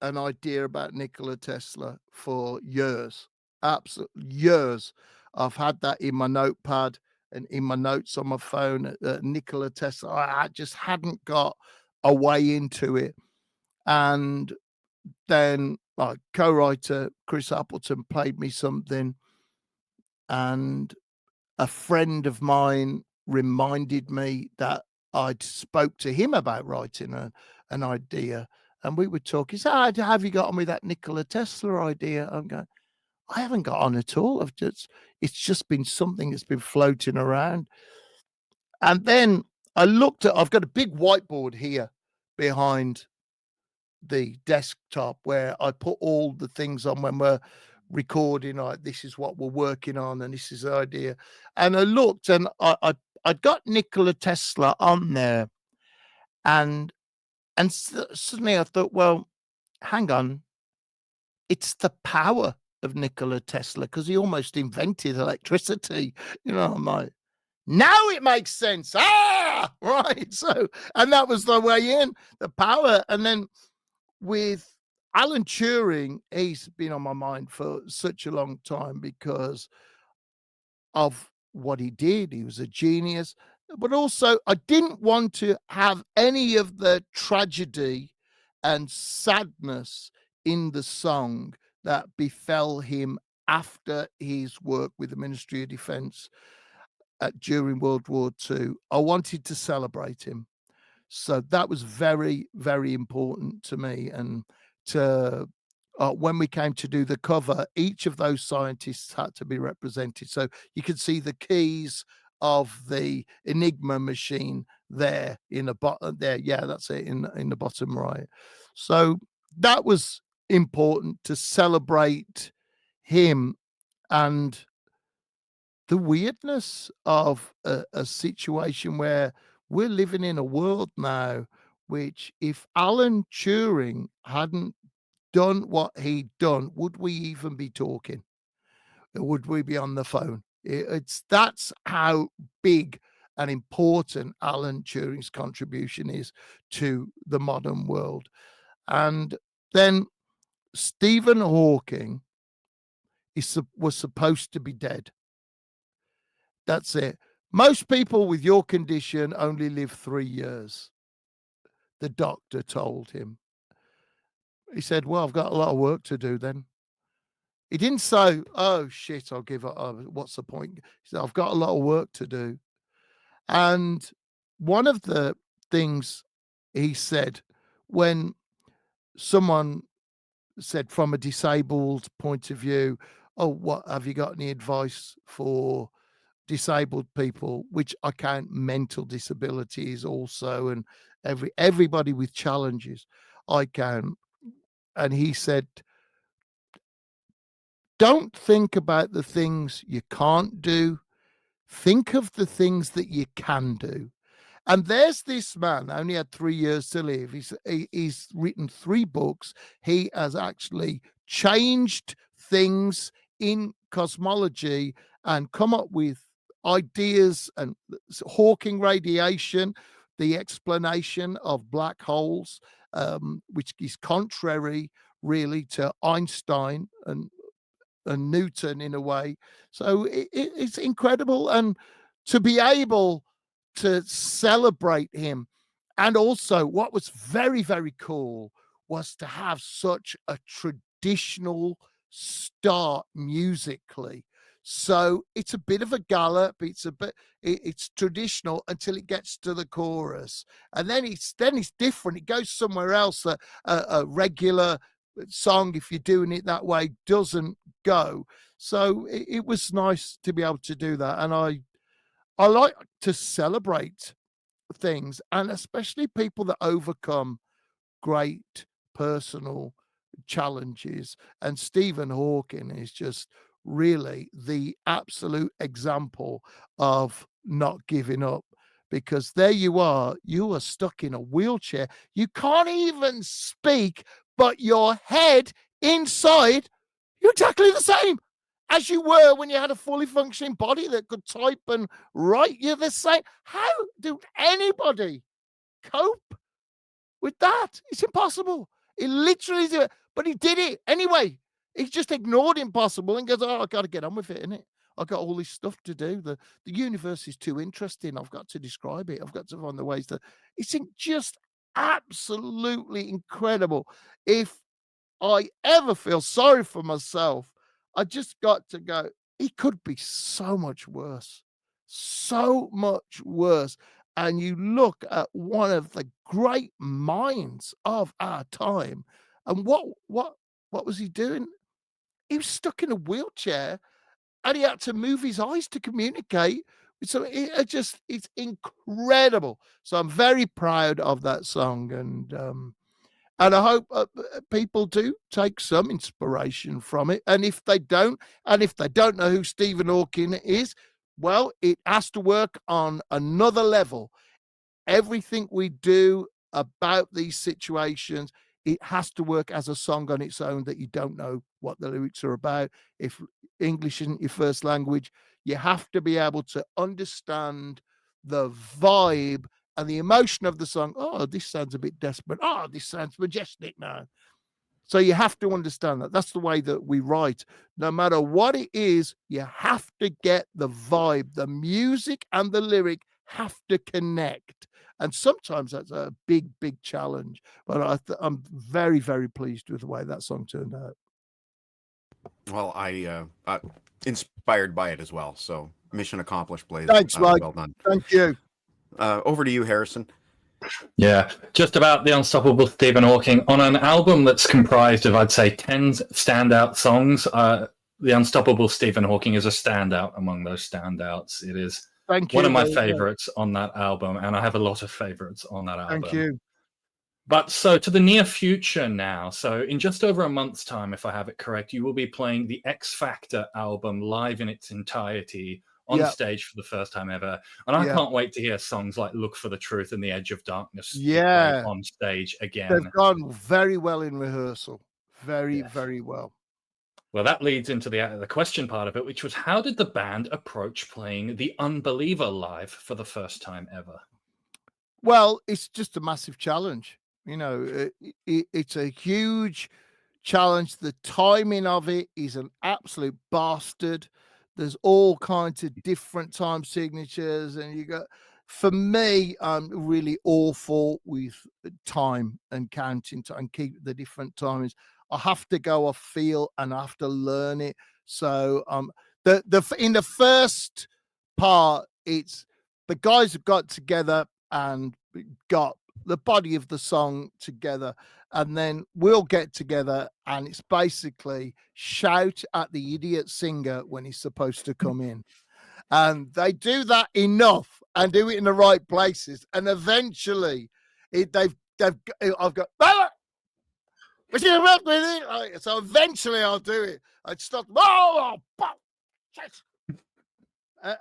an idea about Nikola Tesla for years, absolutely years. I've had that in my notepad and in my notes on my phone. Nikola Tesla, I just hadn't got a way into it. And then co-writer Chris Appleton played me something, and a friend of mine reminded me that I'd spoke to him about writing an idea. And we were talking. So, have you got on with that Nikola Tesla idea? I'm going, I haven't got on at all. It's just been something that's been floating around. And then I've got a big whiteboard here behind the desktop where I put all the things on when we're recording. Like, this is what we're working on, and this is the idea. And I looked, and I got Nikola Tesla on there, and suddenly I thought, well, hang on. It's the power of Nikola Tesla, because he almost invented electricity. I'm like, now it makes sense. Right. So, and that was the way in, the power. And then with Alan Turing, he's been on my mind for such a long time because of what he did. He was a genius. But also, I didn't want to have any of the tragedy and sadness in the song that befell him after his work with the Ministry of Defense during World War II. I wanted to celebrate him. So that was very, very important to me. And when we came to do the cover, each of those scientists had to be represented. So you could see the keys of the Enigma machine there in the bottom there. Yeah, that's it, in the bottom right. So that was important to celebrate him and the weirdness of a situation where we're living in a world now which, if Alan Turing hadn't done what he'd done, would we even be talking? Would we be on the phone? That's how big and important Alan Turing's contribution is to the modern world. And then Stephen Hawking was supposed to be dead. That's it. Most people with your condition only live 3 years, the doctor told him. He said, well, I've got a lot of work to do then. He didn't say, oh, shit, I'll give up. What's the point? He said, I've got a lot of work to do. And one of the things he said, when someone said from a disabled point of view, oh, what have you got any advice for disabled people, which I count mental disabilities also, and everybody with challenges I count. And he said, don't think about the things you can't do, think of the things that you can do. And there's this man, only had 3 years to live. He's written 3 books. He has actually changed things in cosmology and come up with ideas and Hawking radiation, the explanation of black holes, which is contrary really to Einstein and Newton in a way. So it's incredible. And to be able to celebrate him. And also, what was very, very cool was to have such a traditional start musically. So it's a bit of a gallop. It's traditional until it gets to the chorus, and then it's different. It goes somewhere else. A regular song, if you're doing it that way, doesn't go. So it was nice to be able to do that, and I like to celebrate things, and especially people that overcome great personal challenges. And Stephen Hawking is just really the absolute example of not giving up, because there you are stuck in a wheelchair. You can't even speak, but your head inside, you're exactly the same as you were when you had a fully functioning body that could type and write. You're the same. How do anybody cope with that? It's impossible. It literally is. But he did it anyway. He just ignored impossible and goes, oh, I got to get on with it, innit? I've got all this stuff to do. The universe is too interesting. I've got to describe it. I've got to find the ways to. It's just absolutely incredible. If I ever feel sorry for myself, I just got to go, it could be so much worse. So much worse. And you look at one of the great minds of our time, and what was he doing? He was stuck in a wheelchair, and he had to move his eyes to communicate. So it's incredible. So I'm very proud of that song, and I hope people do take some inspiration from it. And if they don't know who Stephen Hawking is, well, it has to work on another level. Everything we do about these situations, it has to work as a song on its own, that you don't know what the lyrics are about. If English isn't your first language, you have to be able to understand the vibe and the emotion of the song. Oh, this sounds a bit desperate. Oh, this sounds majestic now. So you have to understand that. That's the way that we write. No matter what it is, you have to get the vibe. The music and the lyric have to connect. And sometimes that's a big, big challenge. But I'm very, very pleased with the way that song turned out. Well, I inspired by it as well. So mission accomplished, Blaze. Thanks, Mike. Well done. Thank you. Over to you, Harrison. Yeah, just about the unstoppable Stephen Hawking on an album that's comprised of, I'd say, 10 standout songs. The unstoppable Stephen Hawking is a standout among those standouts. It is one of my favorites on that album, and I have a lot of favorites on that album. Thank you. But so to the near future now. So in just over a month's time, if I have it correct, you will be playing the X Factor album live in its entirety on stage for the first time ever. And I can't wait to hear songs like Look for the Truth and The Edge of Darkness on stage again. They've gone very well in rehearsal. Very, very well. Well, that leads into the question part of it, which was, how did the band approach playing The Unbeliever live for the first time ever? Well, it's just a massive challenge. You know, it's a huge challenge. The timing of it is an absolute bastard. There's all kinds of different time signatures, and you got. For me, I'm really awful with time and counting and keep the different timings. I have to go off feel and I have to learn it. So in the first part, it's the guys have got together and got the body of the song together, and then we'll get together, and it's basically shout at the idiot singer when he's supposed to come in. And they do that enough and do it in the right places, and eventually I've got so eventually I'll do it. I'd stop.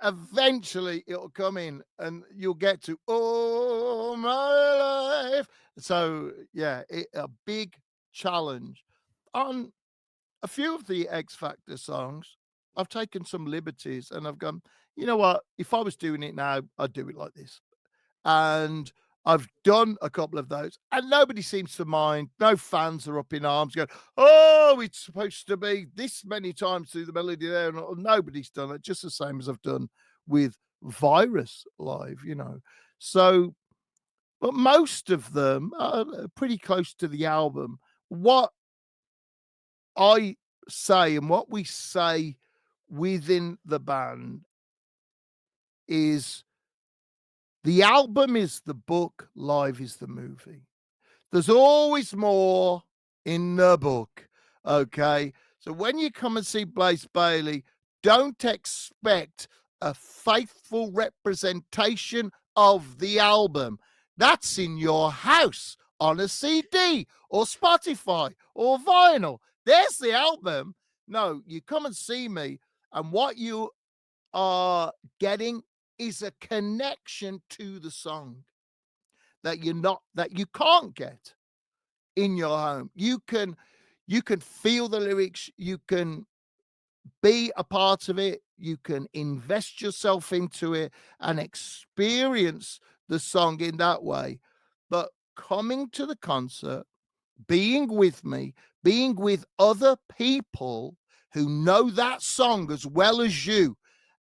Eventually it'll come in, and you'll get to "Oh My Life." So yeah, a big challenge. On a few of the X Factor songs, I've taken some liberties, and I've gone, you know what? If I was doing it now, I'd do it like this. And I've done a couple of those, and nobody seems to mind. No fans are up in arms going, "Oh, it's supposed to be this many times through the melody there." Nobody's done it, just the same as I've done with Virus live, So, but most of them are pretty close to the album. What I say and what we say within the band is the album is the book, live is the movie. There's always more in the book. Okay. So when you come and see Blaze Bayley, don't expect a faithful representation of the album. That's in your house on a CD or Spotify or vinyl. There's the album. No, you come and see me, and what you are getting is a connection to the song that you can't get in your home. You can feel the lyrics, you can be a part of it, you can invest yourself into it and experience the song in that way. But coming to the concert, being with me, being with other people who know that song as well as you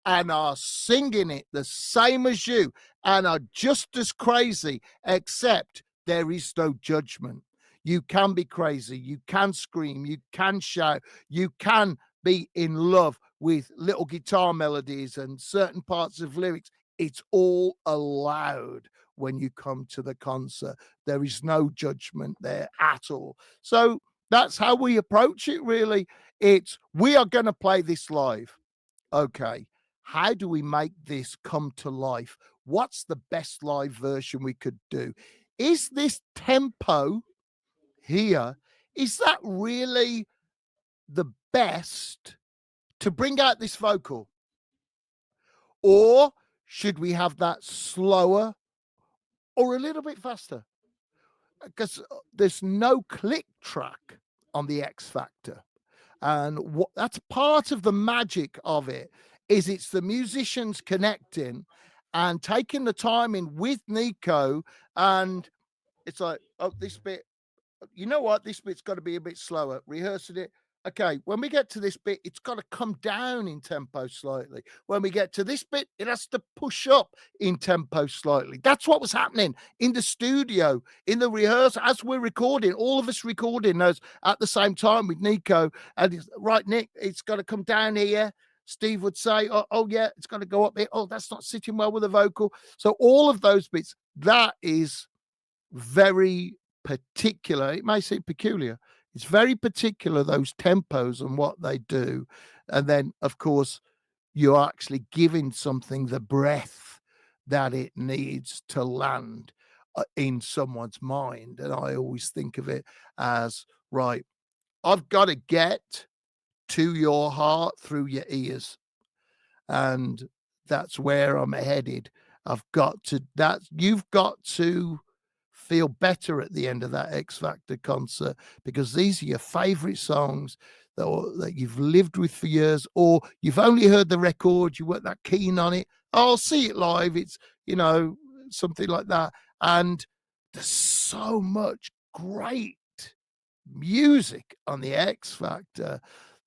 and are singing it the same as you and are just as crazy, except there is no judgment. You can be crazy, you can scream, you can shout, you can be in love with little guitar melodies and certain parts of lyrics. It's all allowed when you come to the concert. There is no judgment there at all. So that's how we approach it, really. We are going to play this live. Okay. How do we make this come to life? What's the best live version we could do? Is this tempo here, is that really the best to bring out this vocal? Or should we have that slower or a little bit faster? Because there's no click track on the X Factor. And that's part of the magic of it, is it's the musicians connecting and taking the time in with Nico. And it's like, oh, this bit, you know what? This bit's got to be a bit slower. Rehearsing it. Okay, when we get to this bit, it's got to come down in tempo slightly. When we get to this bit, it has to push up in tempo slightly. That's what was happening in the studio, in the rehearsal, as we're recording, all of us recording those at the same time with Nico. And he's, right, Nick, it's got to come down here. Steve would say, oh yeah, it's got to go up here. Oh, that's not sitting well with the vocal. So all of those bits, that is very particular. It may seem peculiar. It's very particular, those tempos and what they do. And then, of course, you're actually giving something the breath that it needs to land in someone's mind. And I always think of it as, right, I've got to get to your heart through your ears. And that's where I'm headed. You've got to feel better at the end of that X Factor concert, because these are your favorite songs that you've lived with for years, or you've only heard the record, you weren't that keen on it. Oh, I'll see it live. It's, something like that. And there's so much great music on the X Factor.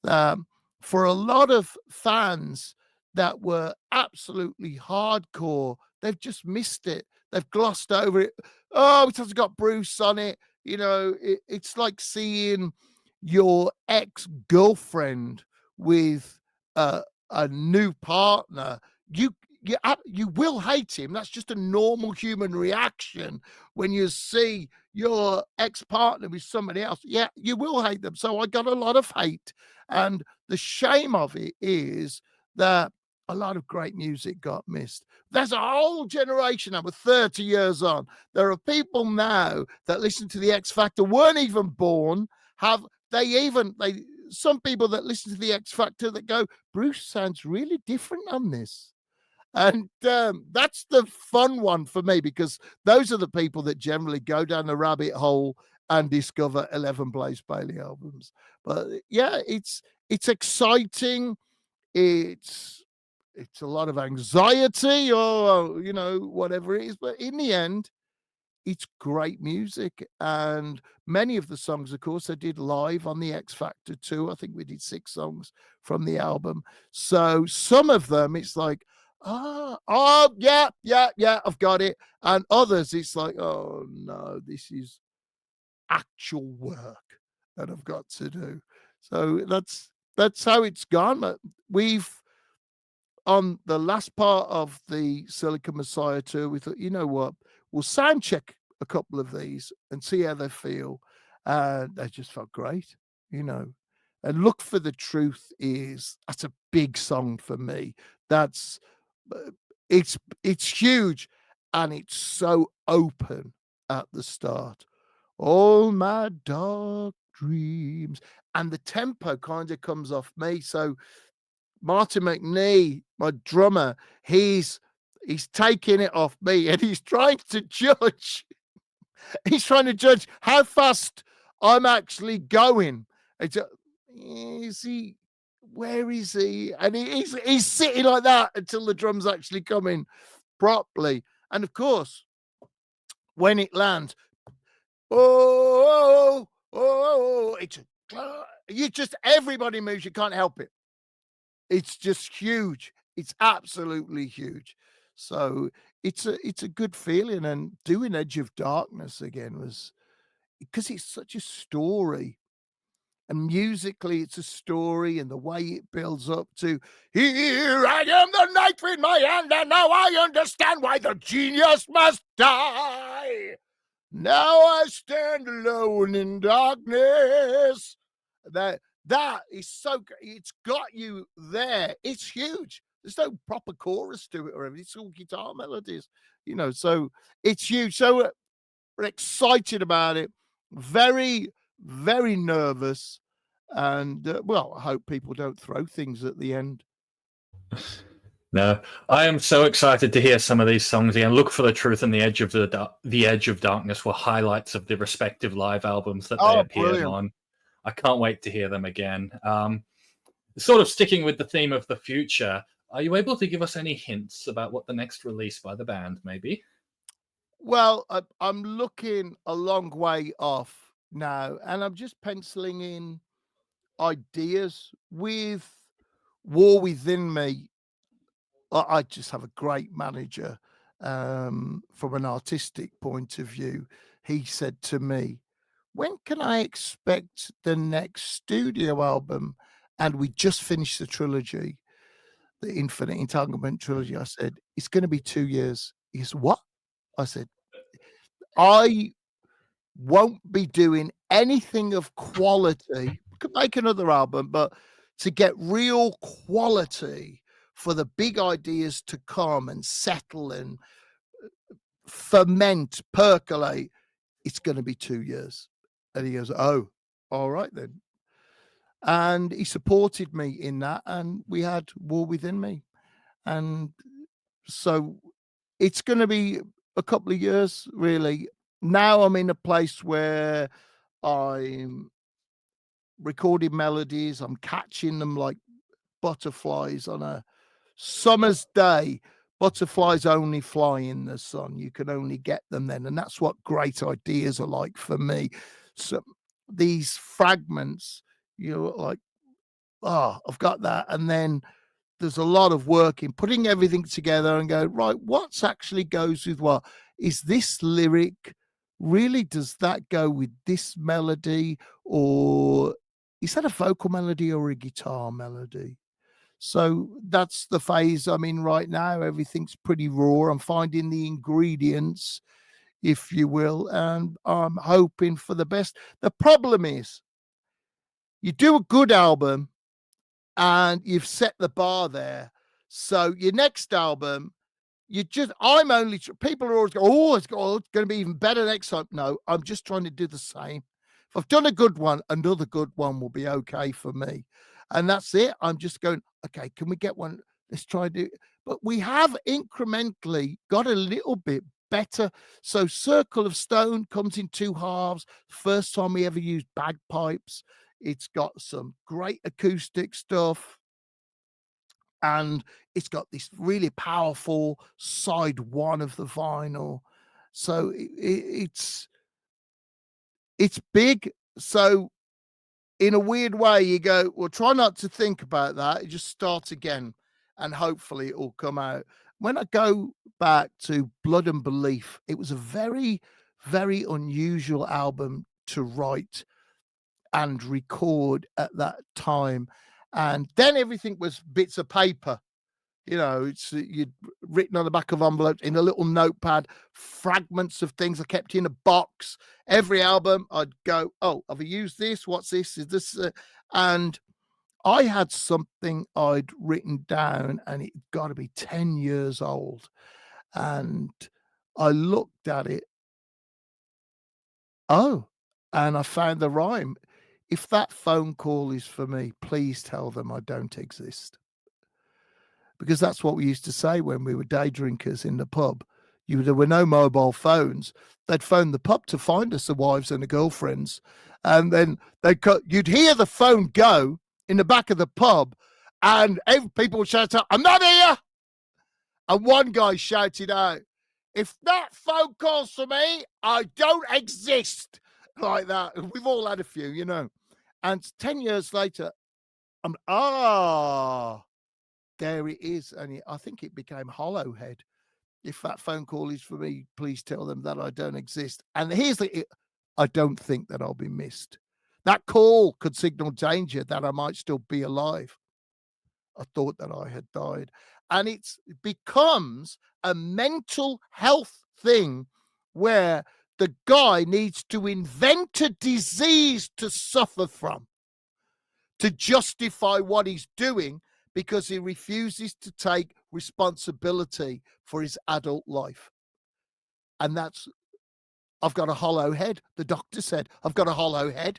For a lot of fans that were absolutely hardcore, they've just missed it. They've glossed over it. Oh, it hasn't got Bruce on it. It's like seeing your ex-girlfriend with a new partner. you will hate him. That's just a normal human reaction when you see your ex-partner with somebody else. Yeah, you will hate them. So I got a lot of hate, and the shame of it is that a lot of great music got missed. There's a whole generation now, we're 30 years on. There are people now that listen to the X Factor, weren't even born, some people that listen to the X Factor that go, Bruce sounds really different on this. And that's the fun one for me, because those are the people that generally go down the rabbit hole and discover 11 Blaze Bayley albums. But yeah, it's exciting. It's a lot of anxiety, or whatever it is. But in the end, it's great music. And many of the songs, of course, I did live on the X Factor too. I think we did 6 songs from the album. So some of them, it's like, yeah, I've got it. And others, it's like, oh no, this is actual work that I've got to do. So that's how it's gone. But on the last part of the Silicon Messiah tour, we thought, you know what, we'll sound check a couple of these and see how they feel. They just felt great, And Look for the Truth that's a big song for me. That's it's huge, and it's so open at the start. All my dark dreams, and the tempo kind of comes off me. So Martin McNee, my drummer, he's taking it off me, and he's trying to judge. He's trying to judge how fast I'm actually going. Is he? Where is he? And he's sitting like that until the drums actually come in properly. And of course, when it lands, everybody moves. You can't help it. It's just huge. It's absolutely huge. So it's a good feeling. And doing Edge of Darkness again was, because it's such a story, and musically it's a story, and the way it builds up to, here I am, the knife in my hand, and now I understand why the genius must die. Now I stand alone in darkness. That is so, it's got you there. It's huge. There's no proper chorus to it or anything. It's all guitar melodies, so it's huge. So we're excited about it. Very, very nervous. And well, I hope people don't throw things at the end. No, I am so excited to hear some of these songs again. Look for the Truth and the Edge of Darkness were highlights of the respective live albums that they appeared on. I can't wait to hear them again. Sort of sticking with the theme of the future, are you able to give us any hints about what the next release by the band may be? Well, I'm looking a long way off now, and I'm just penciling in ideas. With War Within Me, I just have a great manager. From an artistic point of view, he said to me, when can I expect the next studio album? And we just finished the trilogy, the Infinite Entanglement trilogy. I said, it's going to be 2 years. He said, what? I said, I won't be doing anything of quality. We could make another album, but to get real quality for the big ideas to come and settle and ferment, percolate, it's going to be 2 years. And he goes, oh, all right then. And he supported me in that, and we had War Within Me. And so it's going to be a couple of years, really. Now I'm in a place where I'm recording melodies. I'm catching them like butterflies on a summer's day. Butterflies only fly in the sun. You can only get them then. And that's what great ideas are like for me. So these fragments, like, I've got that. And then there's a lot of work in putting everything together and go, right, what's actually goes with what? Is this lyric really, does that go with this melody, or is that a vocal melody or a guitar melody? So that's the phase I'm in right now. Everything's pretty raw. I'm finding the ingredients, if you will, and I'm hoping for the best. The problem is, you do a good album and you've set the bar there. So your next album, people are always going, oh, it's going to be even better next time. No, I'm just trying to do the same. If I've done a good one, another good one will be okay for me. And that's it. I'm just going, okay, can we get one? Let's try to do it. But we have incrementally got a little bit better. So Circle of Stone comes in 2 halves. First time we ever used bagpipes. It's got some great acoustic stuff. And it's got this really powerful side 1 of the vinyl. So it's big. So in a weird way, you go, well, try not to think about that. You just start again and hopefully it will come out. When I go back to Blood and Belief, it was a very, very unusual album to write and record at that time. And then everything was bits of paper. It's you'd written on the back of envelopes in a little notepad, fragments of things I kept in a box. Every album I'd go, oh, have I used this? What's this? Is this? And I had something I'd written down and it got to be 10 years old. And I looked at it. Oh, and I found the rhyme. If that phone call is for me, please tell them I don't exist. Because that's what we used to say when we were day drinkers in the pub. There were no mobile phones. They'd phone the pub to find us the wives and the girlfriends. And then you'd hear the phone go in the back of the pub and people would shout out, I'm not here. And one guy shouted out, if that phone calls for me, I don't exist. Like that. We've all had a few, And 10 years later, there it is. And I think it became Hollowhead. If that phone call is for me, please tell them that I don't exist. And I don't think that I'll be missed. That call could signal danger that I might still be alive. I thought that I had died. And it becomes a mental health thing where the guy needs to invent a disease to suffer from, to justify what he's doing, because he refuses to take responsibility for his adult life. And I've got a hollow head. The doctor said, I've got a hollow head,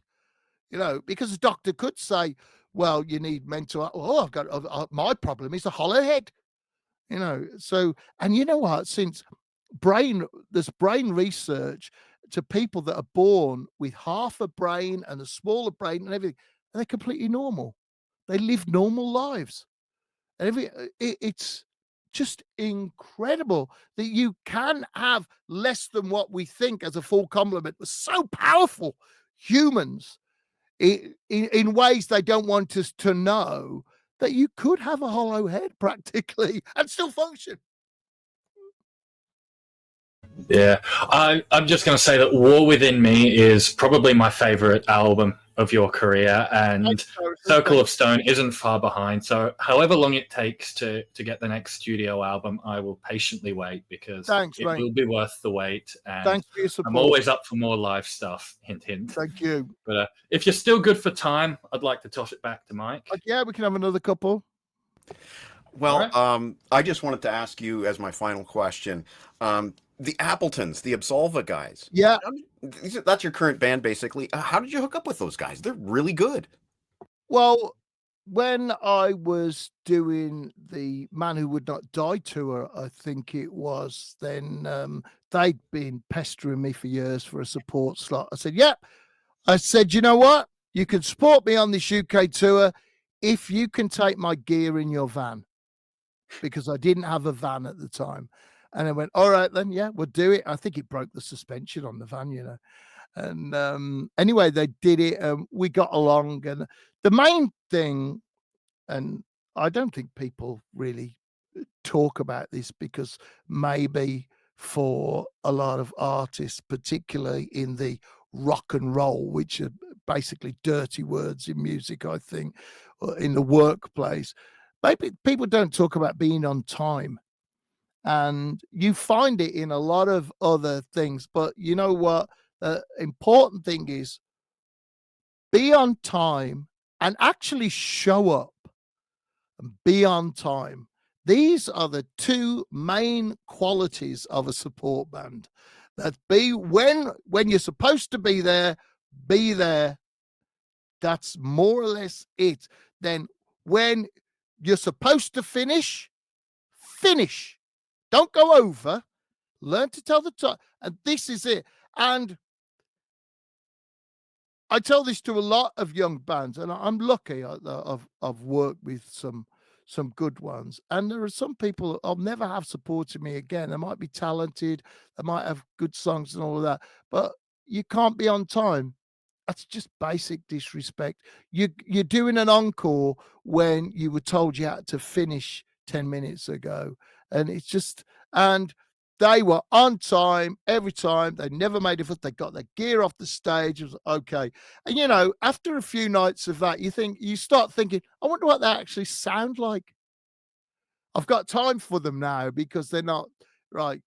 because the doctor could say, well, you need mental, my problem is a hollow head, So, and you know what, since there's brain research to people that are born with half a brain and a smaller brain and everything, and they're completely normal. They live normal lives. And it's just incredible that you can have less than what we think as a full complement. We're so powerful, humans, in ways they don't want us to know, that you could have a hollow head practically and still function. Yeah, I'm just going to say that War Within Me is probably my favorite album of your career, and Circle of Stone isn't far behind. So however long it takes to get the next studio album, I will patiently wait, because it will be worth the wait. And thanks for your support. I'm always up for more live stuff. Hint, hint. Thank you. But if you're still good for time, I'd like to toss it back to Mike. Yeah, we can have another couple. Well, right. I just wanted to ask you as my final question, the Appletons, the Absolva guys. Yeah. That's your current band, basically. How did you hook up with those guys? They're really good. Well, when I was doing the Man Who Would Not Die tour, I think it was, then they'd been pestering me for years for a support slot. I said, yeah. I said, you know what? You can support me on this UK tour if you can take my gear in your van, because I didn't have a van at the time. And I went, all right, then, yeah, we'll do it. I think it broke the suspension on the van, And anyway, they did it. We got along. And the main thing, and I don't think people really talk about this, because maybe for a lot of artists, particularly in the rock and roll, which are basically dirty words in music, I think, in the workplace, maybe people don't talk about being on time, and you find it in a lot of other things. But you know what? The important thing is be on time and actually show up and be on time. These are the two main qualities of a support band. That be when you're supposed to be there, be there. That's more or less it. Then when you're supposed to finish, finish. Don't go over. Learn to tell the time. And this is it. And I tell this to a lot of young bands, and I'm lucky. I've worked with some good ones, and there are some people I'll never have supported me again. They might be talented, they might have good songs and all of that, but you can't be on time. That's just basic disrespect. You're doing an encore when you were told you had to finish 10 minutes ago, and it's just and they were on time every time. They never made a fuss. They got their gear off the stage. It was okay. And you know, after a few nights of that, you start thinking, I wonder what they actually sound like. I've got time for them now because they're not right.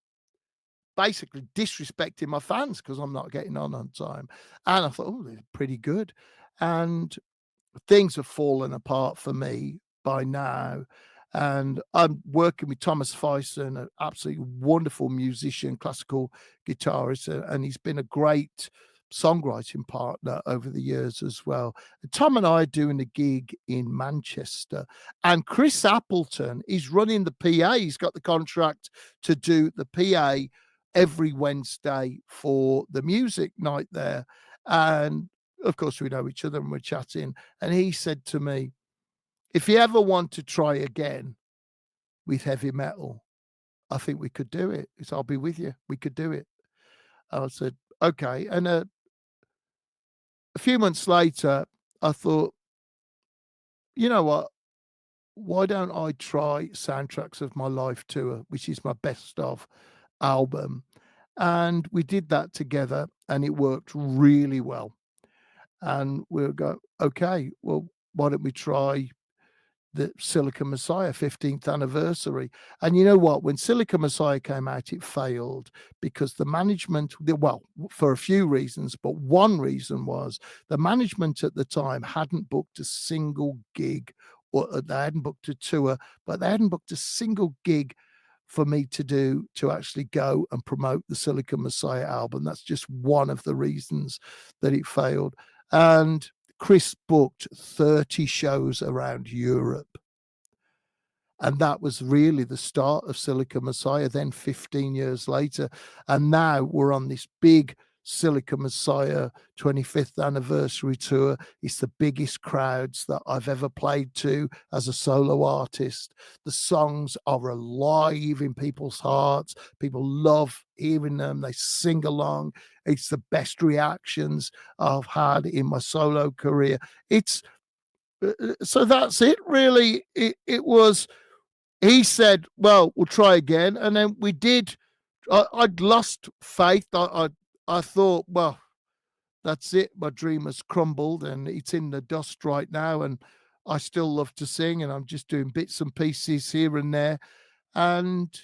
Basically disrespecting my fans because I'm not getting on time. And I thought, oh, they're pretty good. And things have fallen apart for me by now. And I'm working with Thomas Fyson, an absolutely wonderful musician, classical guitarist, and he's been a great songwriting partner over the years as well. And Tom and I are doing a gig in Manchester, and Chris Appleton is running the PA. He's got the contract to do the PA every Wednesday for the music night there. And of course, we know each other and we're chatting. And he said to me, if you ever want to try again with heavy metal, I think we could do it. He said, I'll be with you. We could do it. I said, okay. And a few months later, I thought, you know what? Why don't I try Soundtracks of My Life tour, which is my best of album? And we did that together and it worked really well. And we'll go, okay, well, why don't we try the Silicon Messiah 15th anniversary? And you know what? When Silicon Messiah came out, it failed because the management, well, for a few reasons, but one reason was the management at the time hadn't booked a single gig, or they hadn't booked a tour, but they hadn't booked a single gig for me to actually go and promote the Silicon Messiah album. That's just one of the reasons that it failed. And Chris booked 30 shows around Europe. And that was really the start of Silicon Messiah, then 15 years later. And now we're on this big Silicon Messiah 25th anniversary tour. It's the biggest crowds that I've ever played to as a solo artist. The songs are alive in people's hearts. People love hearing them. They sing along. It's the best reactions I've had in my solo career. It's so that's it, really. It was, he said, well, we'll try again. And then we did. I'd lost faith. I thought, well, that's it. My dream has crumbled and it's in the dust right now. And I still love to sing and I'm just doing bits and pieces here and there. And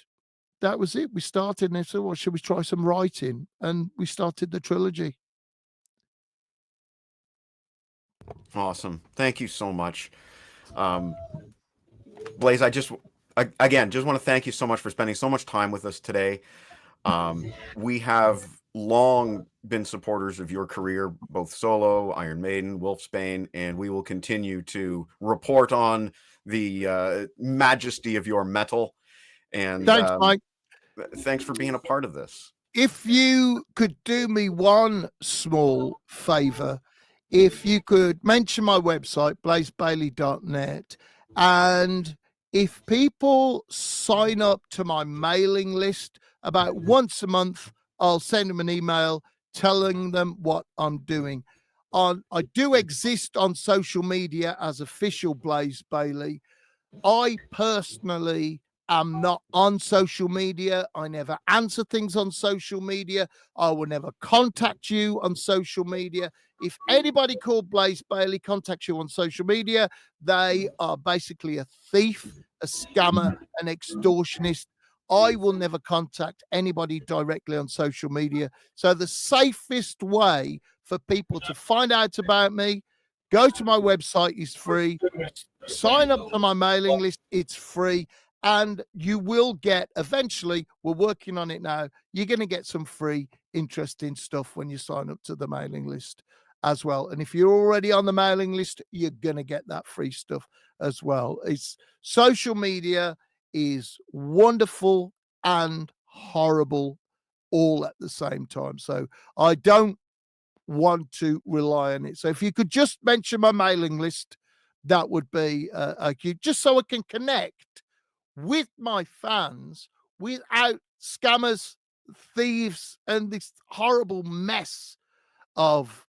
that was it. We started and they said, well, should we try some writing? And we started the trilogy. Awesome. Thank you so much. Blaze, again, just want to thank you so much for spending so much time with us today. We have long been supporters of your career, both solo, Iron Maiden, Wolfsbane, and we will continue to report on the majesty of your metal. And Thanks, Mike. Thanks for being a part of this. If you could do me one small favor, if you could mention my website, blazebayley.net, and if people sign up to my mailing list about once a month, I'll send them an email telling them what I'm doing. I do exist on social media as official Blaze Bayley. I personally am not on social media. I never answer things on social media. I will never contact you on social media. If anybody called Blaze Bayley contacts you on social media, they are basically a thief, a scammer, an extortionist. I will never contact anybody directly on social media. So the safest way for people to find out about me, go to my website, is free. Sign up to my mailing list, it's free. And you will get, eventually, we're working on it now, you're going to get some free, interesting stuff when you sign up to the mailing list as well. And if you're already on the mailing list, you're going to get that free stuff as well. It's social media is wonderful and horrible all at the same time. So I don't want to rely on it. So if you could just mention my mailing list, that would be just so I can connect with my fans without scammers, thieves, and this horrible mess of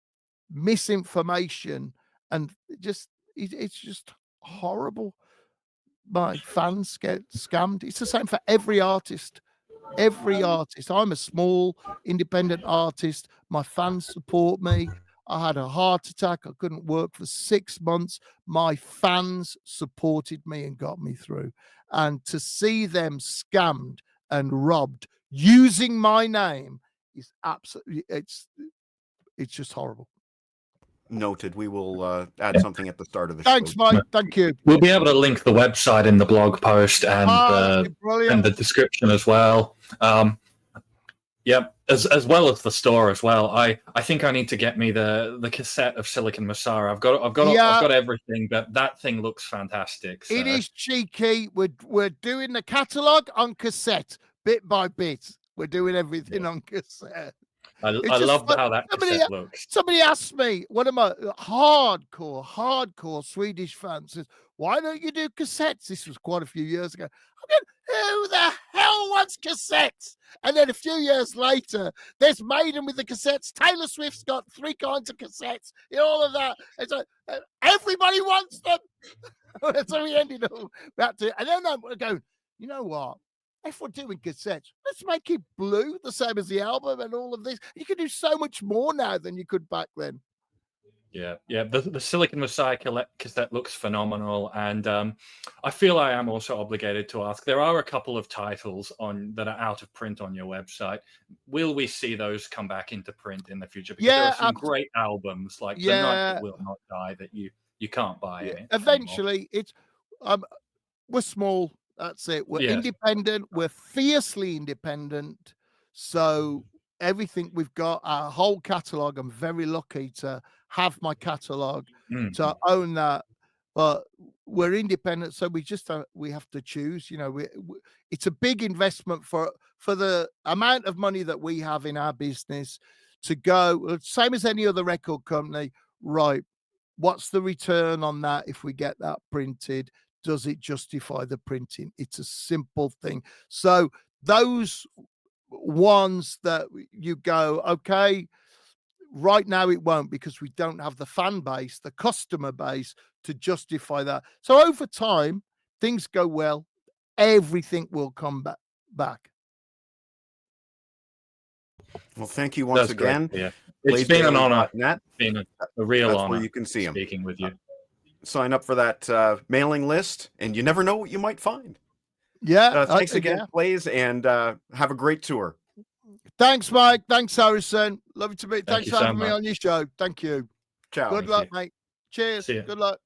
misinformation. And it's just horrible. My fans get scammed. It's the same for every artist. Every artist. I'm a small independent artist. My fans support me. I had a heart attack. I couldn't work for 6 months. My fans supported me and got me through. And to see them scammed and robbed using my name is absolutely, it's just horrible. Noted. We will add something at the start of the Thanks, show. Mike. Thank you. We'll be able to link the website in the blog post and the description as well. Yep, as well as the store as well. I think I need to get me the cassette of Silicon Messiah. I've got everything, but that thing looks fantastic. So. It is cheeky. We're doing the catalog on cassette, bit by bit. We're doing everything on cassette. I love how that cassette looks. Somebody asked me, one of my hardcore Swedish fans says, why don't you do cassettes? This was quite a few years ago. I mean, who the hell wants cassettes? And then a few years later, there's Maiden with the cassettes. Taylor Swift's got 3 kinds of cassettes. All of that. It's like, everybody wants them. So we ended up that. And then we're going, you know what? If we're doing cassettes, let's make it blue, the same as the album and all of this. You can do so much more now than you could back then. Yeah. The Silicon Messiah cassette looks phenomenal, and I feel I am also obligated to ask. There are a couple of titles that are out of print on your website. Will we see those come back into print in the future? Because there are some great albums like The Night That Will Not Die that you can't buy. Eventually, it's we're small. That's it. We're independent. We're fiercely independent. So everything we've got, our whole catalog, I'm very lucky to have my catalog, to own that. But we're independent, so we have to choose. You know, it's a big investment for the amount of money that we have in our business to go. Same as any other record company, right? What's the return on that if we get that printed? Does it justify the printing? It's a simple thing. So those ones that you go, okay, right now it won't, because we don't have the fan base, the customer base to justify that. So over time, things go well, everything will come back. Well, thank you once again. Yeah. It's been an honor. It's been a real honor. Where you can see him. Speaking with you. Sign up for that mailing list, and you never know what you might find. Yeah. Thanks again, Blaze, and have a great tour. Thanks, Mike. Thanks, Harrison. Love you to meet. Thanks for having me on your show. Thank you. Ciao. Good luck, mate. Cheers. Good luck.